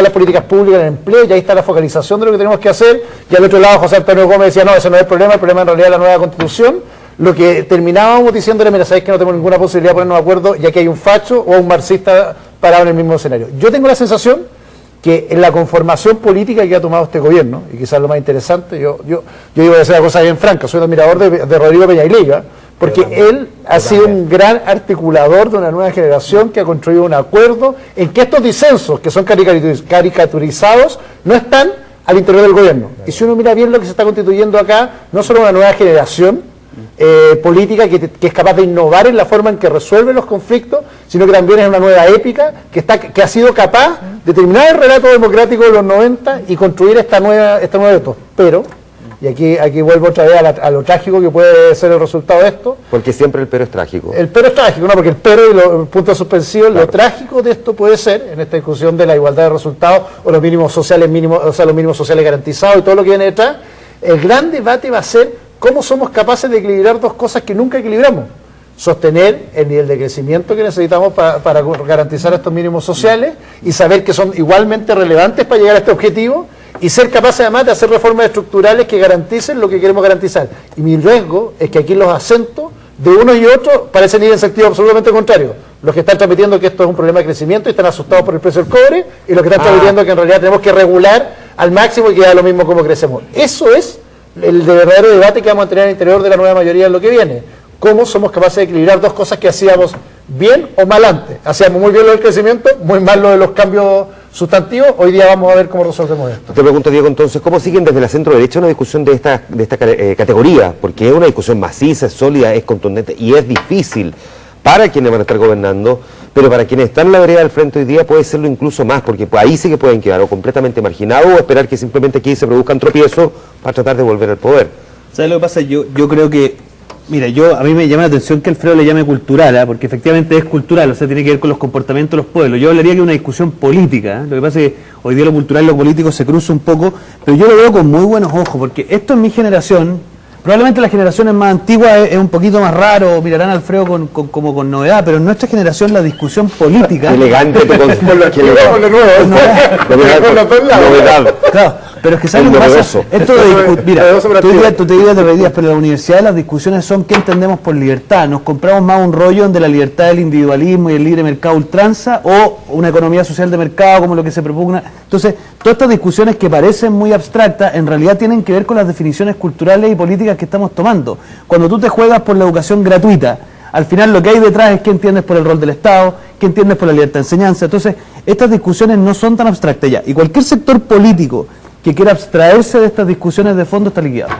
[SPEAKER 4] las políticas públicas en el empleo, y ahí está la focalización de lo que tenemos que hacer, y al otro lado José Antonio Gómez decía, no, ese no es el problema en realidad es la nueva constitución. Lo que terminábamos diciéndole, mira, sabéis que no tenemos ninguna posibilidad de ponernos de acuerdo, ya que hay un facho o un marxista parado en el mismo escenario. Yo tengo la sensación que en la conformación política que ha tomado este gobierno, y quizás lo más interesante, yo iba a decir una cosa bien franca, soy un admirador de Rodrigo Peñailiga, porque él ha sido un gran articulador de una nueva generación que ha construido un acuerdo en que estos disensos, que son caricaturizados, no están al interior del gobierno. Y si uno mira bien lo que se está constituyendo acá, no solo una nueva generación política que es capaz de innovar en la forma en que resuelve los conflictos, sino que también es una nueva épica que ha sido capaz de terminar el relato democrático de los 90 y construir esta nueva etos. Pero, y aquí vuelvo otra vez a lo trágico que puede ser el resultado de esto.
[SPEAKER 2] Porque siempre el pero es trágico. El
[SPEAKER 4] pero es trágico, ¿no? Porque el pero y los puntos suspensivos, claro. Lo trágico de esto puede ser, en esta discusión de la igualdad de resultados, o los mínimos sociales los mínimos sociales garantizados y todo lo que viene detrás, el gran debate va a ser cómo somos capaces de equilibrar dos cosas que nunca equilibramos. Sostener el nivel de crecimiento que necesitamos para garantizar estos mínimos sociales y saber que son igualmente relevantes para llegar a este objetivo, y ser capaces además de hacer reformas estructurales que garanticen lo que queremos garantizar. Y mi riesgo es que aquí los acentos de unos y otros parecen ir en sentido absolutamente contrario. Los que están transmitiendo que esto es un problema de crecimiento y están asustados por el precio del cobre, y los que están transmitiendo que en realidad tenemos que regular al máximo y que da lo mismo como crecemos. Eso es el verdadero debate que vamos a tener al interior de la nueva mayoría en lo que viene. Cómo somos capaces de equilibrar dos cosas que hacíamos bien o mal antes. Hacíamos muy bien lo del crecimiento, muy mal lo de los cambios sustantivos. Hoy día vamos a ver cómo resolvemos esto.
[SPEAKER 2] Te pregunto, Diego, entonces, ¿cómo siguen desde la centro derecha una discusión de esta categoría? Porque es una discusión maciza, es sólida, es contundente y es difícil para quienes van a estar gobernando, pero para quienes están en la vereda del frente hoy día puede serlo incluso más, porque ahí sí que pueden quedar o completamente marginados o esperar que simplemente aquí se produzcan tropiezos para tratar de volver al poder.
[SPEAKER 5] ¿Sabes lo que pasa? Yo creo que, mira, a mí me llama la atención que Alfredo le llame cultural, porque efectivamente es cultural, o sea, tiene que ver con los comportamientos de los pueblos. Yo hablaría que es una discusión política, lo que pasa es que hoy día lo cultural y lo político se cruza un poco, pero yo lo veo con muy buenos ojos, porque esto en mi generación, probablemente las generaciones más antiguas es un poquito más raro, mirarán a Alfredo como con novedad, pero en nuestra generación la discusión política...
[SPEAKER 2] Elegante, con lo novedad.
[SPEAKER 5] Claro, pero es que ¿sabes lo que pasa? Esto de mira, tú te digas, pero en la universidad las discusiones son qué entendemos por libertad. Nos compramos más un rollo donde la libertad del individualismo y el libre mercado ultranza, o una economía social de mercado como lo que se propugna. Entonces, todas estas discusiones que parecen muy abstractas, en realidad tienen que ver con las definiciones culturales y políticas que estamos tomando. Cuando tú te juegas por la educación gratuita, al final lo que hay detrás es qué entiendes por el rol del Estado, qué entiendes por la libertad de enseñanza. Entonces, estas discusiones no son tan abstractas ya. Y cualquier sector político que quiera abstraerse de estas discusiones de fondo está liquidado.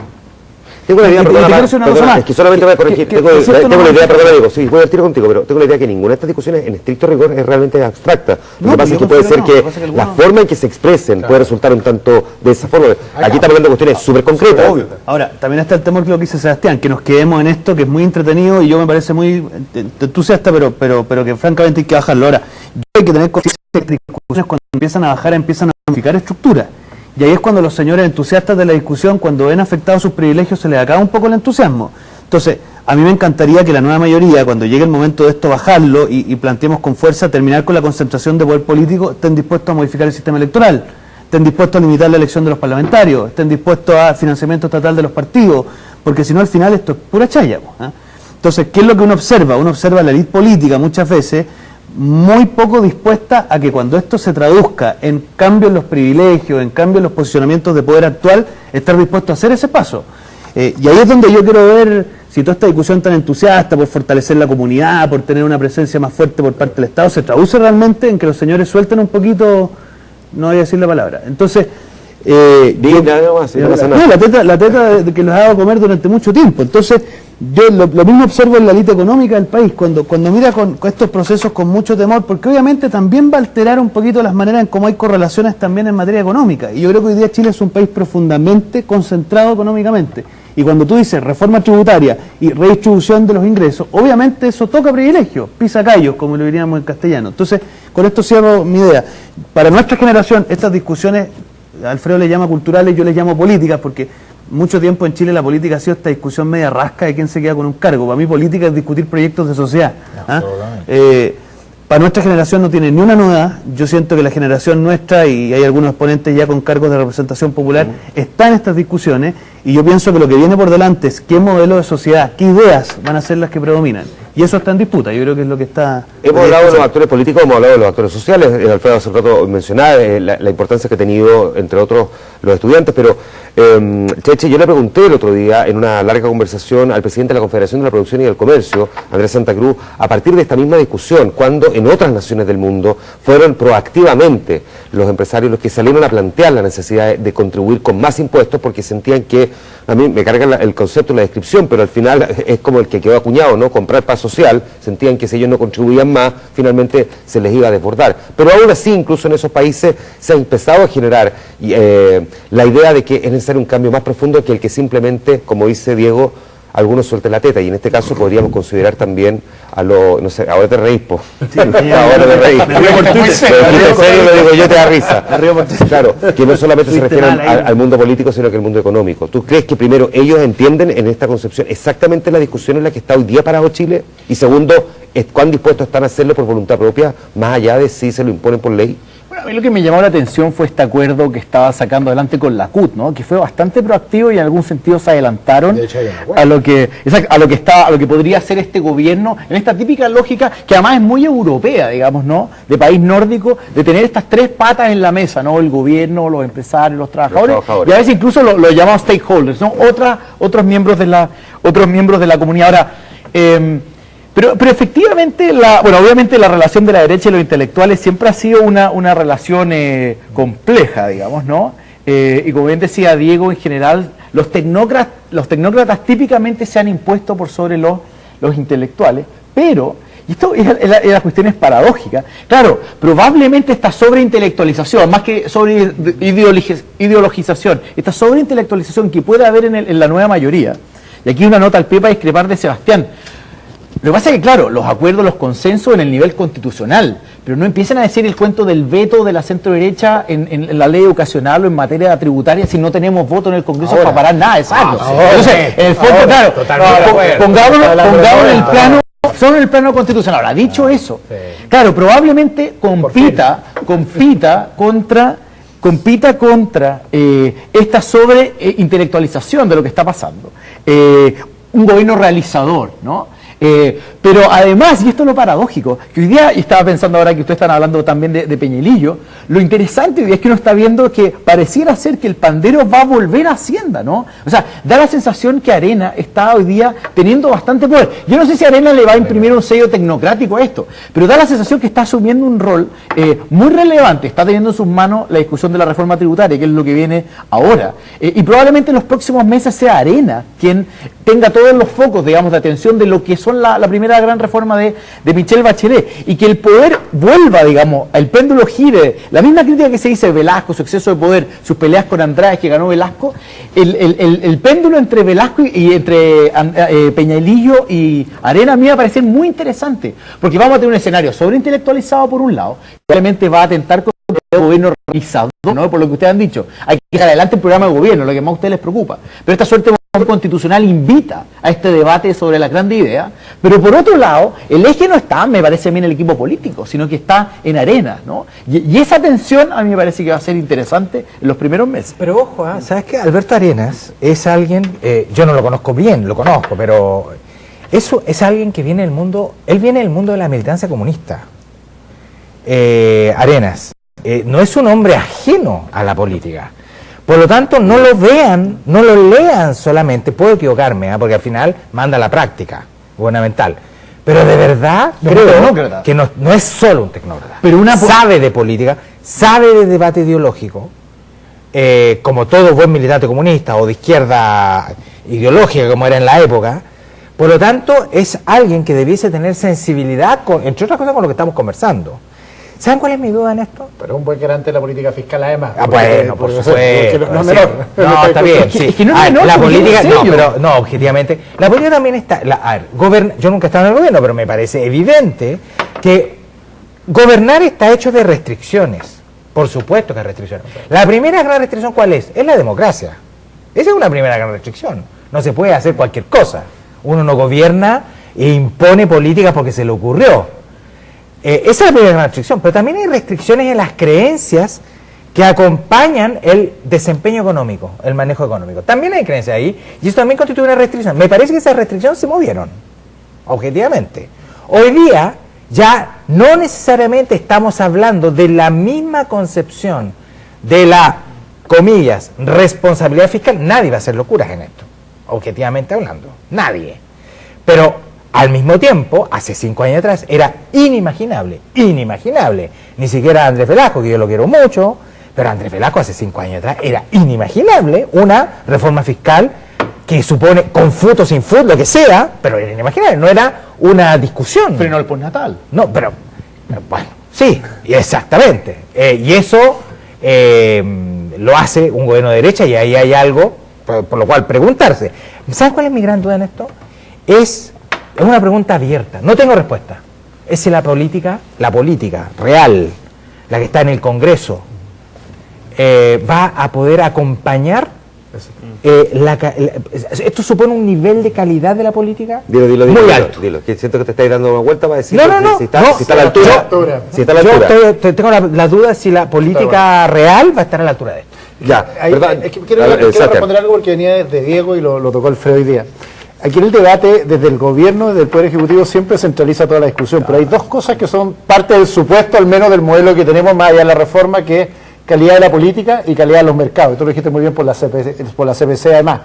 [SPEAKER 2] Tengo la idea, perdona, es que solamente voy a corregir, tengo la idea, perdona, Diego, sí, voy al tiro contigo, pero tengo la idea que ninguna de estas discusiones en estricto rigor es realmente abstracta. Lo que pasa es que puede ser que la forma en que se expresen puede resultar un tanto de esa forma. Aquí estamos hablando de cuestiones súper concretas.
[SPEAKER 5] Ahora, también está el temor que lo que dice Sebastián, que nos quedemos en esto, que es muy entretenido y yo me parece muy entusiasta, pero que francamente hay que bajarlo. Ahora, yo hay que tener conciencia de que las discusiones cuando empiezan a bajar, empiezan a modificar estructuras. Y ahí es cuando los señores entusiastas de la discusión, cuando ven afectados sus privilegios, se les acaba un poco el entusiasmo. Entonces, a mí me encantaría que la nueva mayoría, cuando llegue el momento de esto, bajarlo y planteemos con fuerza terminar con la concentración de poder político, estén dispuestos a modificar el sistema electoral, estén dispuestos a limitar la elección de los parlamentarios, estén dispuestos a financiamiento estatal de los partidos, porque si no al final esto es pura chaya, ¿eh? Entonces, ¿qué es lo que uno observa? Uno observa a la élite política muchas veces muy poco dispuesta a que cuando esto se traduzca en cambio en los privilegios, en cambio en los posicionamientos de poder actual, estar dispuesto a hacer ese paso. Y ahí es donde yo quiero ver si toda esta discusión tan entusiasta por fortalecer la comunidad, por tener una presencia más fuerte por parte del Estado, se traduce realmente en que los señores suelten un poquito, no voy a decir la palabra. Entonces, la teta que les ha dado a comer durante mucho tiempo. Entonces, yo lo mismo observo en la élite económica del país, cuando mira con estos procesos con mucho temor, porque obviamente también va a alterar un poquito las maneras en cómo hay correlaciones también en materia económica. Y yo creo que hoy día Chile es un país profundamente concentrado económicamente. Y cuando tú dices reforma tributaria y redistribución de los ingresos, obviamente eso toca privilegios, pisa callos, como lo diríamos en castellano. Entonces, con esto cierro mi idea. Para nuestra generación, estas discusiones, Alfredo le llama culturales, yo les llamo políticas, porque mucho tiempo en Chile la política ha sido esta discusión media rasca de quién se queda con un cargo. Para mí política es discutir proyectos de sociedad. ¿Ah? Para nuestra generación no tiene ni una novedad. Yo siento que la generación nuestra, y hay algunos exponentes ya con cargos de representación popular, está en estas discusiones, y yo pienso que lo que viene por delante es qué modelo de sociedad, qué ideas van a ser las que predominan. Y eso está en disputa, yo creo que es lo que está...
[SPEAKER 2] Hemos hablado de los actores políticos, hemos hablado de los actores sociales. Alfredo hace rato mencionaba la importancia que ha tenido, entre otros, los estudiantes, pero Cheche, yo le pregunté el otro día en una larga conversación al presidente de la Confederación de la Producción y del Comercio, Andrés Santa Cruz, a partir de esta misma discusión, cuando en otras naciones del mundo fueron proactivamente los empresarios los que salieron a plantear la necesidad de contribuir con más impuestos, porque sentían que, a mí me carga el concepto, la descripción, pero al final es como el que quedó acuñado, ¿no? Comprar paz social, sentían que si ellos no contribuían más, finalmente se les iba a desbordar. Pero aún así, incluso en esos países, se ha empezado a generar la idea de que es necesario un cambio más profundo que el que simplemente, como dice Diego, algunos suelten la teta, y en este caso podríamos considerar también a los, no sé, ahora te reís, po. Sí, ahora te reís. Yo te da risa. Claro, que no solamente se refieren al mundo político, sino que al mundo económico. ¿Tú crees que primero ellos entienden en esta concepción exactamente la discusión en la que está hoy día parado Chile? Y segundo, ¿cuán dispuestos están a hacerlo por voluntad propia, más allá de si se lo imponen por ley?
[SPEAKER 6] Bueno, a mí lo que me llamó la atención fue este acuerdo que estaba sacando adelante con la CUT, ¿no? Que fue bastante proactivo y en algún sentido se adelantaron a lo que podría ser este gobierno en esta típica lógica que además es muy europea, digamos, ¿no? De país nórdico, de tener estas tres patas en la mesa, ¿no? El gobierno, los empresarios, los trabajadores. Y a veces incluso lo llamamos stakeholders, ¿no? Otros miembros de la comunidad. Ahora, pero efectivamente, obviamente la relación de la derecha y los intelectuales siempre ha sido una relación compleja, digamos, ¿no? Y como bien decía Diego, en general, los tecnócratas típicamente se han impuesto por sobre los intelectuales, pero, y esto la cuestión es paradójica, claro, probablemente esta sobreintelectualización, más que sobre ideologización, esta sobreintelectualización que puede haber en la nueva mayoría, y aquí una nota al pie para discrepar de Sebastián. Lo que pasa es que, claro, los acuerdos, los consensos en el nivel constitucional, pero no empiezan a decir el cuento del veto de la centro derecha en la ley educacional o en materia tributaria si no tenemos voto en el Congreso para parar nada, exacto. Entonces, en el fondo, claro, pongámonos en el plano constitucional. Ahora, dicho eso, claro, probablemente compita contra esta sobreintelectualización de lo que está pasando. Un gobierno realizador, ¿no? Pero además, y esto es lo paradójico, que hoy día, y estaba pensando ahora que ustedes están hablando también de Peñalillo, lo interesante hoy día es que uno está viendo que pareciera ser que el pandero va a volver a Hacienda, ¿no? O sea, da la sensación que Arena está hoy día teniendo bastante poder. Yo no sé si Arena le va a imprimir un sello tecnocrático a esto, pero da la sensación que está asumiendo un rol muy relevante, está teniendo en sus manos la discusión de la reforma tributaria, que es lo que viene ahora, y probablemente en los próximos meses sea Arena quien tenga todos los focos, digamos, de atención de lo que son la primera gran reforma de Michelle Bachelet, y que el poder vuelva, digamos, el péndulo gire, la misma crítica que se dice de Velasco, su exceso de poder, sus peleas con Andrade que ganó Velasco, el péndulo entre Velasco y entre Peñalillo y Arena a mí me parece muy interesante, porque vamos a tener un escenario sobreintelectualizado por un lado, que probablemente va a atentar con el gobierno hegemonizador, ¿no? Por lo que ustedes han dicho. Hay que dejar adelante el programa de gobierno, lo que más a ustedes les preocupa. Pero esta suerte constitucional invita a este debate sobre las grandes ideas, pero por otro lado, el eje no está, me parece a mí, en el equipo político, sino que está en arenas, ¿no? Y esa tensión a mí me parece que va a ser interesante en los primeros meses.
[SPEAKER 3] Pero ojo, ¿sabes qué? Alberto Arenas es alguien, yo no lo conozco bien, lo conozco, pero eso es alguien que viene del mundo, él viene del mundo de la militancia comunista. Arenas no es un hombre ajeno a la política. Por lo tanto, no lo vean, no lo lean solamente, puedo equivocarme, porque al final manda la práctica gubernamental. Pero de verdad creo que no es solo un tecnócrata.
[SPEAKER 6] Pero
[SPEAKER 3] sabe de política, sabe de debate ideológico, como todo buen militante comunista o de izquierda ideológica como era en la época. Por lo tanto, es alguien que debiese tener sensibilidad, entre otras cosas, con lo que estamos conversando. ¿Saben cuál es mi duda en esto?
[SPEAKER 4] Pero es un buen garante de la política fiscal además.
[SPEAKER 3] Bueno, por supuesto.
[SPEAKER 4] No es menor.
[SPEAKER 3] No, está bien, sí.
[SPEAKER 6] Es que no es menor,
[SPEAKER 3] la política,
[SPEAKER 6] no,
[SPEAKER 3] pero no, objetivamente. La política también está. Yo nunca he estado en el gobierno, pero me parece evidente que gobernar está hecho de restricciones. Por supuesto que hay restricciones. La primera gran restricción, ¿cuál es? Es la democracia. Esa es una primera gran restricción. No se puede hacer cualquier cosa. Uno no gobierna e impone políticas porque se le ocurrió. Esa es la primera gran restricción, pero también hay restricciones en las creencias que acompañan el desempeño económico, el manejo económico. También hay creencias ahí, y eso también constituye una restricción. Me parece que esas restricciones se movieron, objetivamente. Hoy día ya no necesariamente estamos hablando de la misma concepción de la, comillas, responsabilidad fiscal. Nadie va a hacer locuras en esto, objetivamente hablando, nadie. Pero al mismo tiempo, hace 5 años atrás, era inimaginable, ni siquiera Andrés Velasco, que yo lo quiero mucho, pero Andrés Velasco hace 5 años atrás era inimaginable una reforma fiscal que supone, con fruto, sin fruto, lo que sea, pero era inimaginable, no era una discusión.
[SPEAKER 6] Freno al postnatal.
[SPEAKER 3] No, pero bueno, sí, exactamente. Y eso lo hace un gobierno de derecha, y ahí hay algo por lo cual preguntarse. ¿Saben cuál es mi gran duda en esto? Es una pregunta abierta, no tengo respuesta. Es si la política real, la que está en el Congreso, va a poder acompañar esto supone un nivel de calidad de la política muy alto.
[SPEAKER 2] Dilo, que siento que te estáis dando una vuelta para decir
[SPEAKER 3] no,
[SPEAKER 2] si está a la altura. Si está a la altura.
[SPEAKER 3] Yo tengo la duda si la política real va a estar a la altura de esto.
[SPEAKER 2] Ya,
[SPEAKER 4] es que quiero responder algo porque venía de Diego y lo tocó Alfredo hoy día. Aquí en el debate, desde el gobierno, desde el Poder Ejecutivo, siempre centraliza toda la discusión, pero hay dos cosas que son parte del supuesto, al menos del modelo que tenemos más allá de la reforma, que es calidad de la política y calidad de los mercados. Y tú lo dijiste muy bien por la CPC además.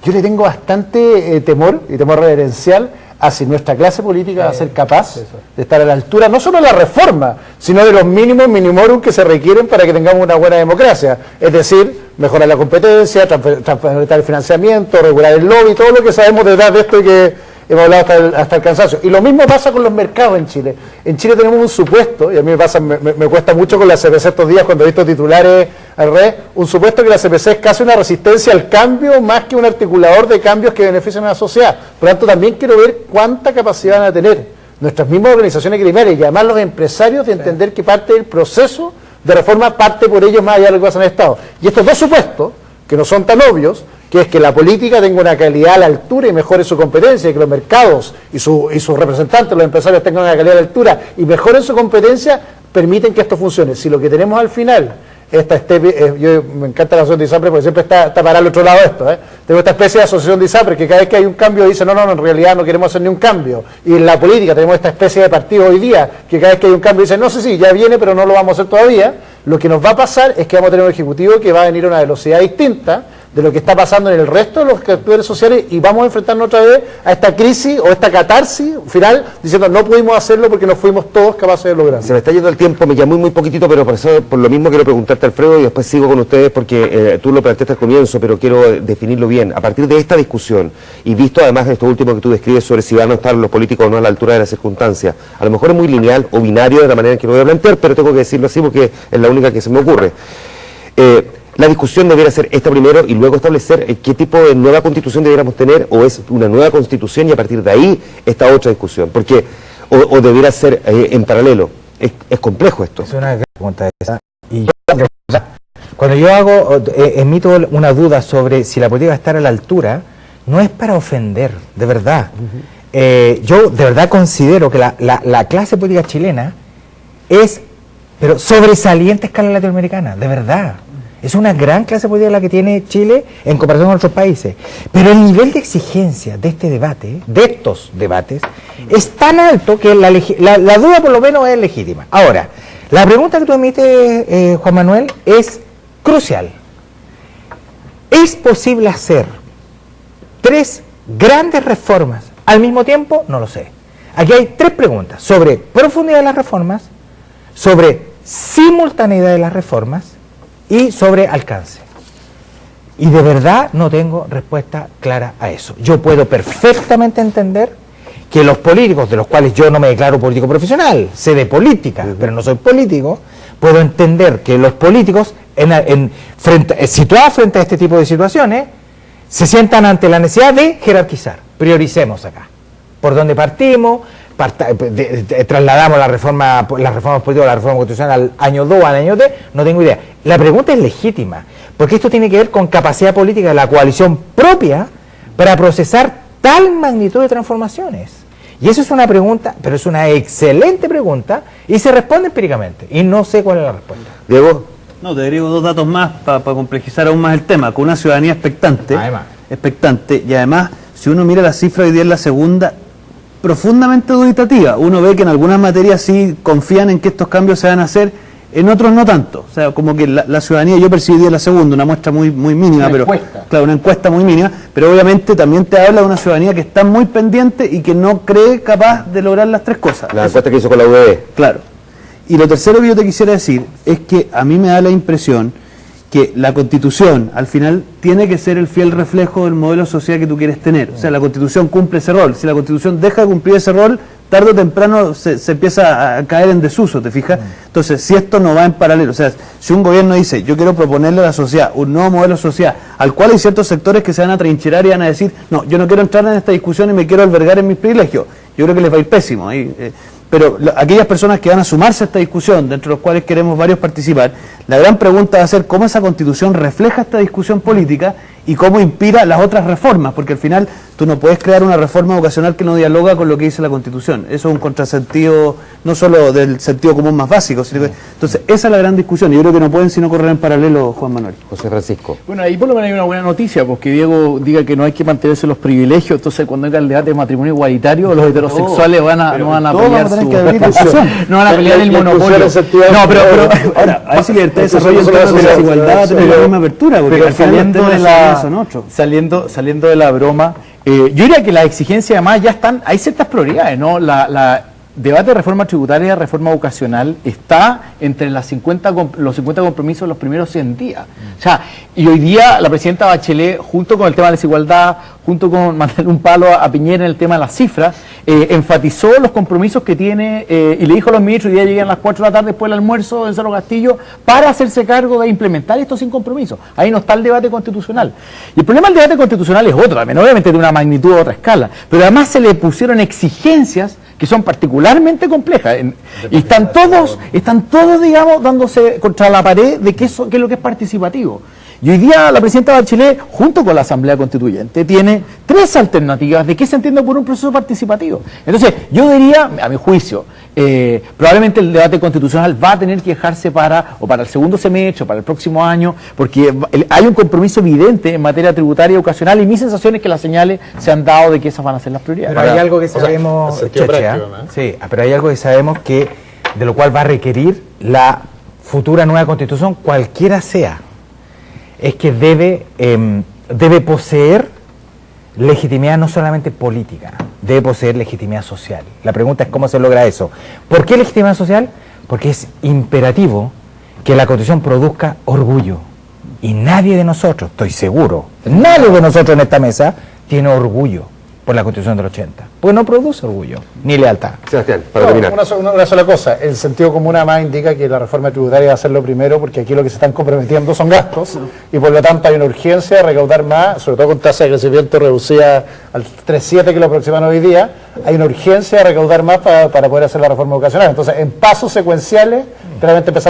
[SPEAKER 4] Yo le tengo bastante temor, y temor reverencial, a si nuestra clase política va a ser capaz de estar a la altura, no solo de la reforma, sino de los mínimos minimorum que se requieren para que tengamos una buena democracia. Es decir, mejorar la competencia, transparentar el financiamiento, regular el lobby, todo lo que sabemos detrás de esto y que hemos hablado hasta el cansancio. Y lo mismo pasa con los mercados en Chile. En Chile tenemos un supuesto, y a mí me cuesta mucho con la CPC estos días cuando he visto titulares al revés, un supuesto que la CPC es casi una resistencia al cambio más que un articulador de cambios que benefician a la sociedad. Por lo tanto, también quiero ver cuánta capacidad van a tener nuestras mismas organizaciones gremiales y además los empresarios de entender que parte del proceso de reforma parte por ellos más allá de lo que pasa en el Estado. Y estos dos supuestos, que no son tan obvios, que es que la política tenga una calidad a la altura y mejore su competencia, y que los mercados y sus representantes, los empresarios, tengan una calidad a la altura y mejoren su competencia, permiten que esto funcione. Si lo que tenemos al final, yo me encanta la asociación de ISAPRE porque siempre está para el otro lado de esto, tengo esta especie de asociación de ISAPRE que cada vez que hay un cambio dice, no, en realidad no queremos hacer ni un cambio. Y en la política tenemos esta especie de partido hoy día que cada vez que hay un cambio dice, no sé si ya viene, pero no lo vamos a hacer todavía. Lo que nos va a pasar es que vamos a tener un ejecutivo que va a venir a una velocidad distinta de lo que está pasando en el resto de los actores sociales, y vamos a enfrentarnos otra vez a esta crisis o esta catarsis final diciendo no pudimos hacerlo porque no fuimos todos capaces de lograrlo.
[SPEAKER 2] Se me está yendo el tiempo, me queda muy poquitito, pero por lo mismo quiero preguntarte, Alfredo, y después sigo con ustedes porque tú lo planteaste al comienzo, pero quiero definirlo bien. A partir de esta discusión, y visto además de esto último que tú describes sobre si van a estar los políticos o no a la altura de las circunstancias, a lo mejor es muy lineal o binario de la manera en que lo voy a plantear, pero tengo que decirlo así porque es la única que se me ocurre. La discusión debiera ser esta primero y luego establecer qué tipo de nueva constitución debiéramos tener, o es una nueva constitución y a partir de ahí esta otra discusión, porque o debiera ser en paralelo. Es complejo esto.
[SPEAKER 3] Es una gran pregunta esa, y yo Cuando yo emito una duda sobre si la política va a estar a la altura, no es para ofender, de verdad. Yo de verdad considero que la clase política chilena es, pero sobresaliente a escala latinoamericana, de verdad. Es una gran clase política la que tiene Chile en comparación con otros países. Pero el nivel de exigencia de este debate, de estos debates, es tan alto que la duda por lo menos es legítima. Ahora, la pregunta que tú emites, Juan Manuel, es crucial. ¿Es posible hacer 3 grandes reformas al mismo tiempo? No lo sé. Aquí hay 3 preguntas sobre profundidad de las reformas, sobre simultaneidad de las reformas y sobre alcance. Y de verdad no tengo respuesta clara a eso. Yo puedo perfectamente entender que los políticos, de los cuales yo no me declaro político profesional, sé de política, pero no soy político, puedo entender que los políticos, situados frente a este tipo de situaciones, se sientan ante la necesidad de jerarquizar. Prioricemos acá. ¿Por dónde partimos? Trasladamos las reformas políticas, la reforma constitucional al año 2, al año 3, no tengo idea. La pregunta es legítima, porque esto tiene que ver con capacidad política de la coalición propia para procesar tal magnitud de transformaciones. Y eso es una pregunta, pero es una excelente pregunta, y se responde empíricamente, y no sé cuál es la respuesta.
[SPEAKER 2] Diego.
[SPEAKER 5] No, te agrego 2 datos más para complejizar aún más el tema, con una ciudadanía expectante, y además, si uno mira la cifra hoy día en la segunda, profundamente dubitativa. Uno ve que en algunas materias sí confían en que estos cambios se van a hacer, en otros no tanto. O sea, como que la ciudadanía, yo percibí en la segunda, una muestra muy mínima, pero claro, una encuesta muy mínima, pero obviamente también te habla de una ciudadanía que está muy pendiente y que no cree capaz de lograr las 3 cosas.
[SPEAKER 2] La encuesta que hizo con la UDE.
[SPEAKER 5] Claro. Y lo tercero que yo te quisiera decir es que a mí me da la impresión que la Constitución, al final, tiene que ser el fiel reflejo del modelo de sociedad que tú quieres tener. O sea, la Constitución cumple ese rol. Si la Constitución deja de cumplir ese rol, tarde o temprano se empieza a caer en desuso, ¿te fijas? Entonces, si esto no va en paralelo, o sea, si un gobierno dice, yo quiero proponerle a la sociedad un nuevo modelo de sociedad, al cual hay ciertos sectores que se van a trincherar y van a decir, no, yo no quiero entrar en esta discusión y me quiero albergar en mis privilegios, yo creo que les va a ir pésimo. Pero aquellas personas que van a sumarse a esta discusión, dentro de los cuales queremos varios participar, la gran pregunta va a ser cómo esa Constitución refleja esta discusión política y cómo inspira las otras reformas, porque al final tú no puedes crear una reforma vocacional que no dialoga con lo que dice la Constitución. Eso es un contrasentido, no solo del sentido común más básico, sino que, entonces esa es la gran discusión, y yo creo que no pueden sino correr en paralelo, Juan Manuel.
[SPEAKER 2] José Francisco.
[SPEAKER 6] Bueno, ahí por lo menos hay una buena noticia, porque Diego diga que no hay que mantenerse los privilegios, entonces cuando venga el debate de matrimonio igualitario, los heterosexuales no van a pelear no van a pelear el monopolio.
[SPEAKER 5] No, pero ahora, a ver si libertad de desarrollo en términos de desigualdad va a tener la misma apertura, porque al final
[SPEAKER 6] saliendo de la broma, yo diría que las exigencias además ya están, hay ciertas prioridades, ¿no? La debate de reforma tributaria, reforma vocacional, está entre los 50 compromisos de los primeros 100 días. O sea, y hoy día la presidenta Bachelet, junto con el tema de la desigualdad, junto con mandarle un palo a Piñera en el tema de las cifras, enfatizó los compromisos que tiene y le dijo a los ministros, hoy día llegan a las 4 de la tarde después del almuerzo en Cerro Castillo, para hacerse cargo de implementar estos 5 compromisos. Ahí no está el debate constitucional. Y el problema del debate constitucional es otro también, obviamente de una magnitud a otra escala, pero además se le pusieron exigencias que son particularmente complejas, y están todos, digamos, dándose contra la pared de qué es lo que es participativo. Y hoy día la presidenta Bachelet, junto con la Asamblea Constituyente, tiene 3 alternativas de qué se entiende por un proceso participativo. Entonces, yo diría, a mi juicio, probablemente el debate constitucional va a tener que dejarse para el segundo semestre, para el próximo año, porque hay un compromiso evidente en materia tributaria y educacional, y mi sensación es que las señales se han dado de que esas van a ser las prioridades.
[SPEAKER 3] Pero hay algo que sabemos, pero hay algo que sabemos que, de lo cual va a requerir la futura nueva Constitución, cualquiera sea, es que debe poseer legitimidad no solamente política, debe poseer legitimidad social. La pregunta es cómo se logra eso. ¿Por qué legitimidad social? Porque es imperativo que la Constitución produzca orgullo. Y nadie de nosotros, estoy seguro, nadie de nosotros en esta mesa tiene orgullo por la Constitución del 80. Pues no produce orgullo, ni lealtad.
[SPEAKER 2] Sebastián, para terminar.
[SPEAKER 4] Una sola cosa, el sentido común además indica que la reforma tributaria va a ser lo primero, porque aquí lo que se están comprometiendo son gastos, y por lo tanto hay una urgencia de recaudar más, sobre todo con tasa de crecimiento reducida al 3,7 que lo aproximan hoy día, hay una urgencia de recaudar más para poder hacer la reforma vocacional. Entonces, en pasos secuenciales, claramente empezamos